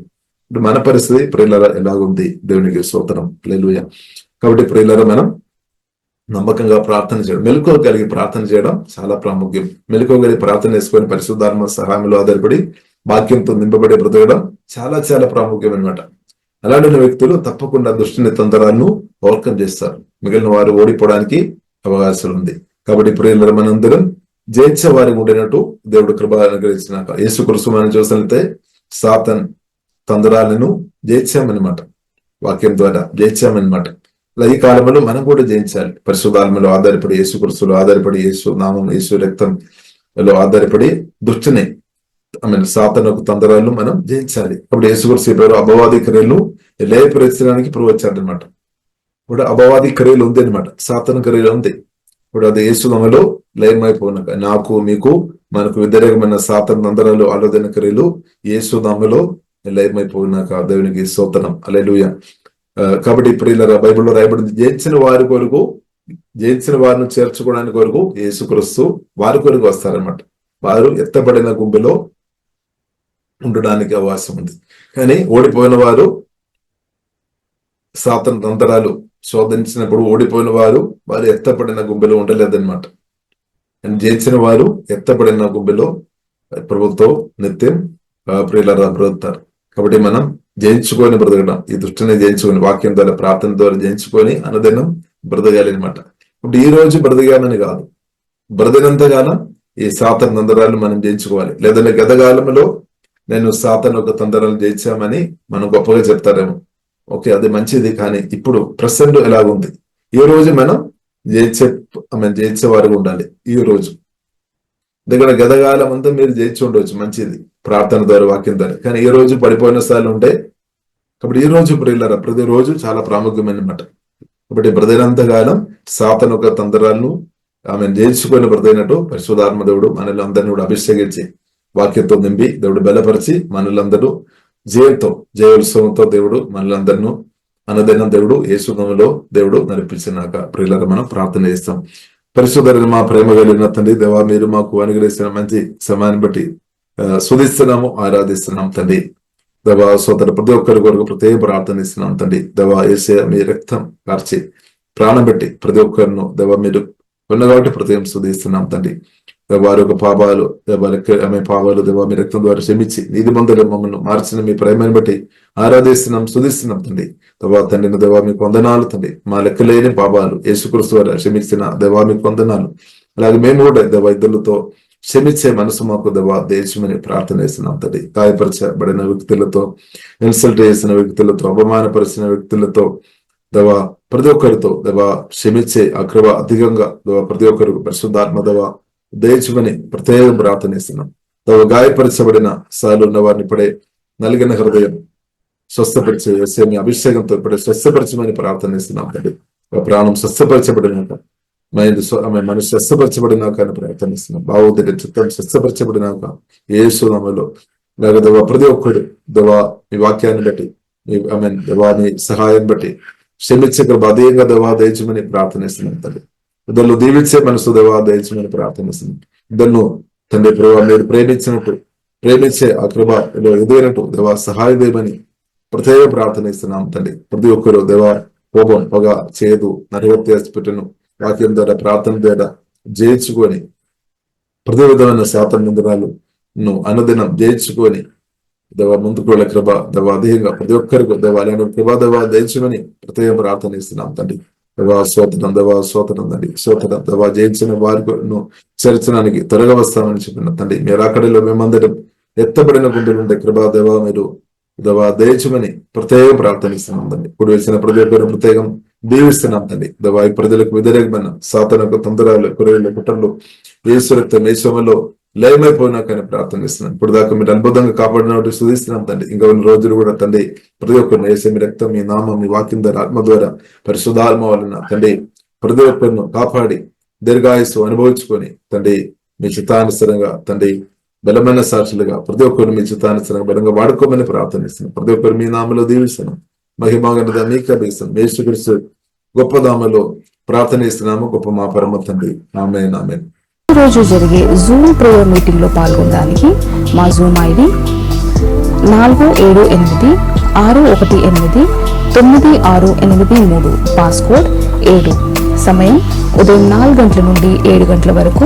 ఇప్పుడు మన పరిస్థితి ప్రియులార ఎలాగుంది? దేవునికి స్తోత్రం. హల్లెలూయా. కాబట్టి ప్రియులార మనం నమ్మకంగా ప్రార్థన చేయడం, మెలకువ కలిగి ప్రార్థన చేయడం చాలా ప్రాముఖ్యం. మెలకువ కలిగి ప్రార్థన చేసుకొని పరిశుద్ధాత్మ సహాయంలో ఆధారపడి వాక్యంతో నింపబడి బ్రతకడం చాలా చాలా ప్రాముఖ్యం అనమాట. అలాంటి వ్యక్తులు తప్పకుండా దుష్టుని తంత్రాలను ఓవర్కమ్ చేస్తారు. మిగిలిన వారు ఓడిపోవడానికి అవకాశం ఉంది. కాబట్టి ప్రియులారా మనందరం జయించే వారికి ఉండినట్టు దేవుడు కృప అనుగ్రహించినాక యేసు క్రీస్తు మనం చూసినట్లయితే సాతాన్ తంత్రాలను జయించామన్నమాట. వాక్యం ద్వారా జయించామన్నమాట. ఈ కాలంలో మనం కూడా జయించాలి. పరిశుద్ధాత్మలో ఆధారపడి, యేసు క్రీస్తులో ఆధారపడి, యేసు నామం, యేసు రక్తంలో ఆధారపడి దుష్టుని సాతాను తంత్రాలను మనం జయించాలి. అప్పుడు యేసుక్రీస్తు పేరు అపవాది క్రియలు లేపరించడానికి ప్రభు వచ్చాడనమాట. ఇప్పుడు అపవాది క్రియలు ఉంది అనమాట, సాతాను క్రియలు ఉంది. ఇప్పుడు అది యేసునామములో లయమైపోయినాక నాకు మీకు మనకు వ్యతిరేకమైన సాతాను తంత్రాలు ఆలోచన క్రియలు యేసునామములో లయమైపోయినాక దేవునికి స్తోత్రం. హల్లెలూయా. కాబట్టి ఇప్పుడు ఇలా బైబిల్లో రాయబడింది, జయించిన వారి కొరకు, జయించిన వారిని చేర్చుకోవడానికి కొరకు యేసుక్రీస్తు వారి కొరకు వస్తారనమాట. వారు ఎత్తబడిన గుంపులో ఉండడానికి అవకాశం ఉంది. కానీ ఓడిపోయిన వారు సాతాను తంత్రాలు శోధించినప్పుడు ఓడిపోయిన వారు ఎత్తబడిన గుంపులో ఉండలేదన్నమాట. జయించిన వారు ఎత్తబడిన గుంపులో ప్రభుత్వం నిత్యం ప్రియులారా బ్రతుకుతారు. కాబట్టి మనం జయించుకొని బ్రతకడం, ఈ దృష్టిని జయించుకొని వాక్యం ద్వారా, ప్రార్థన ద్వారా జయించుకొని అనుదినం బ్రతకాలి అనమాట. ఇప్పుడు ఈ రోజు బ్రతకాలని కాదు, బ్రతినంతగానం ఈ సాతాను తంత్రాలు మనం జయించుకోవాలి. లేదంటే గతకాలంలో నేను సాతాను ఒక తంత్రాలు జయించామని మనం గొప్పగా చెప్తారేమో, ఓకే అది మంచిది. కానీ ఇప్పుడు ప్రెసెంట్ ఎలాగుంది? ఈ రోజు మనం జయించే వారికి ఉండాలి. ఈ రోజు దగ్గర గతకాలం అంతా మీరు జయించి ఉండవచ్చు, మంచిది, ప్రార్థన ద్వారా, వాక్యం ద్వారా. కానీ ఈ రోజు పడిపోయిన స్థాయిలు ఉంటే, కాబట్టి ఈ రోజు ప్రియులారా ప్రతిరోజు చాలా ప్రాముఖ్యమైనమాట. కాబట్టి బ్రతినంతకాలం సాతాను ఒక తంత్రాలను జయించుకొని బ్రతైనట్టు పరిశుద్ధాత్మ దేవుడు మనల్ని అందరినీ కూడా అభిషేకించి వాక్యంతో నింపి దేవుడు బలపరిచి మనల్లందరూ జయోత్సవంతో దేవుడు మనల్లందరినూ అనుదినం దేవుడు యేసునామములో దేవుడు నడిపించినాక ప్రియులారా మనం ప్రార్థన చేస్తాం. పరిశుద్ధుడైన మా ప్రేమ కలిగిన తండ్రి దేవా, మీరు మాకు అనుగ్రహిస్తున్న మంచి సమయాన్ని బట్టి స్తుతిస్తున్నాము, ఆరాధిస్తున్నాం తండ్రి. దేవా సోదరు ప్రతి ఒక్కరి కొరకు ప్రత్యేక ప్రార్థన ఇస్తున్నాం తండ్రి. దేవా యేసయ్య మీ రక్తం కార్చి ప్రాణం పెట్టి ప్రతి ఒక్కరిను దేవా మీరు ఉన్న కాబట్టి ప్రత్యేకం స్తుతిస్తున్నాం తండ్రి. వారి యొక్క పాపాలు పాపాలు దేవా మీ రక్తం ద్వారా క్షమించి నీతిమంతులు మమ్మల్ని మార్చిన మీ ప్రేమను బట్టి ఆరాధిస్తున్నాం, స్తుతిస్తున్నాం తండ్రి. దేవా తండ్రిని దేవా మీకు వందనాలు తండ్రి. మా లెక్కలేని పాపాలు యేసుక్రీస్తు ద్వారా క్షమించిన దేవా మీకు వందనాలు. అలాగే మేము కూడా దేవా ఇద్దరులతో క్షమించే మనసు మాకు దేవా దేశమని ప్రార్థన చేస్తున్నాం తండ్రి. గాయపరచబడిన వ్యక్తులతో, ఇన్సల్ట్ చేసిన వ్యక్తులతో, అవమానపరిచిన వ్యక్తులతో దేవా ప్రతి ఒక్కరితో దేవా క్షమించే అకృప అధికంగా దేవా ప్రతి ఒక్కరికి పరిశుద్ధాత్మ దేవా దేశమని ప్రత్యేక ప్రార్థన చేస్తున్నాం. దేవా గాయపరచబడిన స్థాయిలో ఉన్న వారిని ఇప్పుడే నలిగిన హృదయం స్వస్థపరిచే మీ అభిషేకంతో ఇప్పుడే స్వస్థపరచమని ప్రార్థన చేస్తున్నాం తండ్రి. ప్రాణం స్వస్థపరచబడినాక మనం స్వస్థపరచబడినాక అని ప్రార్థనిస్తున్నాం. భావోద్వేగ చిత్తం స్వస్థపరచబడినాక యేసునామములో దేవా ప్రతి ఒక్కడు దేవా మీ వాక్యాన్ని బట్టి దేవా మీ సహాయం బట్టి క్షమించే కృప అధికంగా దేవా దయచేయమని ప్రార్థనిస్తున్నాం తండ్రి. ఇద్దరు దీవించే మనసు దేవా దయచేయమని ప్రార్థనిస్తున్నాం. ఇద్దరు తండ్రి ప్రభావ మీరు ప్రేమించినట్టు ప్రేమించే ఆ కృపలో ఎదుగునట్టు దేవా సహాయదేమని ప్రత్యేక ప్రార్థన ఇస్తున్నాం తండ్రి. ప్రతి ఒక్కరు దేవా కోపం, పగ, చేదు, నరవత్యాసపెట్టును వాక్యం ద్వారా ప్రార్థన ద్వారా జయించుకొని ప్రతి విధమైన శాతం నిందనాలను అనుదినం జయించుకొని దేవ ముందుకు వెళ్ళే కృప దేవ అధికంగా ప్రతి ఒక్కరికి దేవాలయం కృపా దేవ జయించమని ప్రత్యేక ప్రార్థన ఇస్తున్నాం తండ్రి. దేవా స్తోత్రం, దేవా స్తోత్రం తండ్రి, స్తోత్రం దేవా జయించిన వారిను చేర్చడానికి త్వరగా వస్తామని చెప్పిన తండ్రి. మీరు అక్కడిలో మేమందరం ఎత్తబడిన గుండెలు ఉండే కృపా దేవా మీరు దేవా దయచమని ప్రత్యేకం ప్రార్థనిస్తున్నాం తండ్రి. ఇప్పుడు వేసిన ప్రతి ఒక్కరు ప్రత్యేకం దీవిస్తున్నాం తండ్రి. దేవా ఈ ప్రజలకు వ్యతిరేకమైన సాతానకు తొందరలు కురలు కుట్రలు ఈశ్వరత్వం మేశ్వమలో లయమైపోయినా కానీ ప్రార్థనిస్తున్నాం. ఇప్పుడు దాకా మీరు అద్భుతంగా కాపాడినట్టు స్తుతిస్తున్నాం తండ్రి. ఇంకా ఉన్న రోజులు కూడా తండ్రి ప్రతి ఒక్కరిని వేసే మీ రక్తం, మీ నామం, మీ వాక్యం ద్వారా, ఆత్మ ద్వారా, పరిశుద్ధాత్మ వలన తండ్రి ప్రతి ఒక్కరిను కాపాడి దీర్ఘాయుస్సు అనుభవించుకొని తండ్రి మీ చిత్తానుసరంగా తండ్రి బలమైన సాక్షులుగా ప్రతి ఒక్కరు మీ చిత్తానుసరంగా బలంగా వాడుకోమని ప్రార్థనిస్తున్నాం. ప్రతి ఒక్కరు మీ నామలో దీవిస్తున్నాం. మహిమాగనదా మీకు అభిస్తున్నాం. యేసుక్రీస్తు గొప్ప నామలో ప్రార్థనిస్తున్నాము. గొప్ప మా పరమ తండ్రి. ఆమేన్, ఆమేన్. రోజు జరిగే జూమ్ ప్రేయర్ మీటింగ్ లో పాల్గొనడానికి మా జూమ్ ఐడి 4786189683, పాస్కోడ్ 7. సమయం ఉదయం 4 గంటల నుండి 7 గంటల వరకు,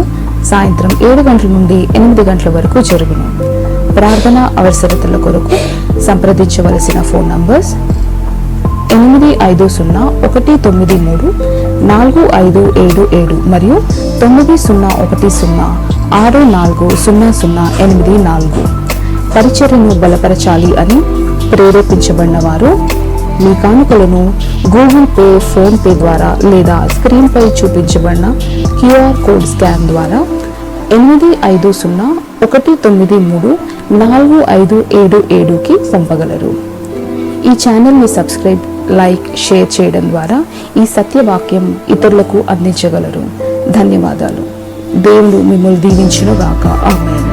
సాయంత్రం 7 గంటల నుండి 8 గంటల వరకు జరుగును. ప్రార్థన అవసరతల కొరకు సంప్రదించవలసిన ఫోన్ నంబర్స్ 8501934577 మరియు 9010640084. పరిచర్యను బలపరచాలి అని ప్రేరేపించబడిన వారు మీ కానుకలను గూగుల్ పే, ఫోన్ పే ద్వారా లేదా స్క్రీన్ పై చూపించబడిన QR కోడ్ స్కాన్ ద్వారా 8501934577కి పంపగలరు. ఈ ఛానల్ని సబ్స్క్రైబ్, లైక్, షేర్ చేయడం ద్వారా ఈ సత్యవాక్యం ఇతరులకు అందించగలరు. ధన్యవాదాలు. దేవుడు మిమ్మల్ని దీవించును గాక. ఆమేన్.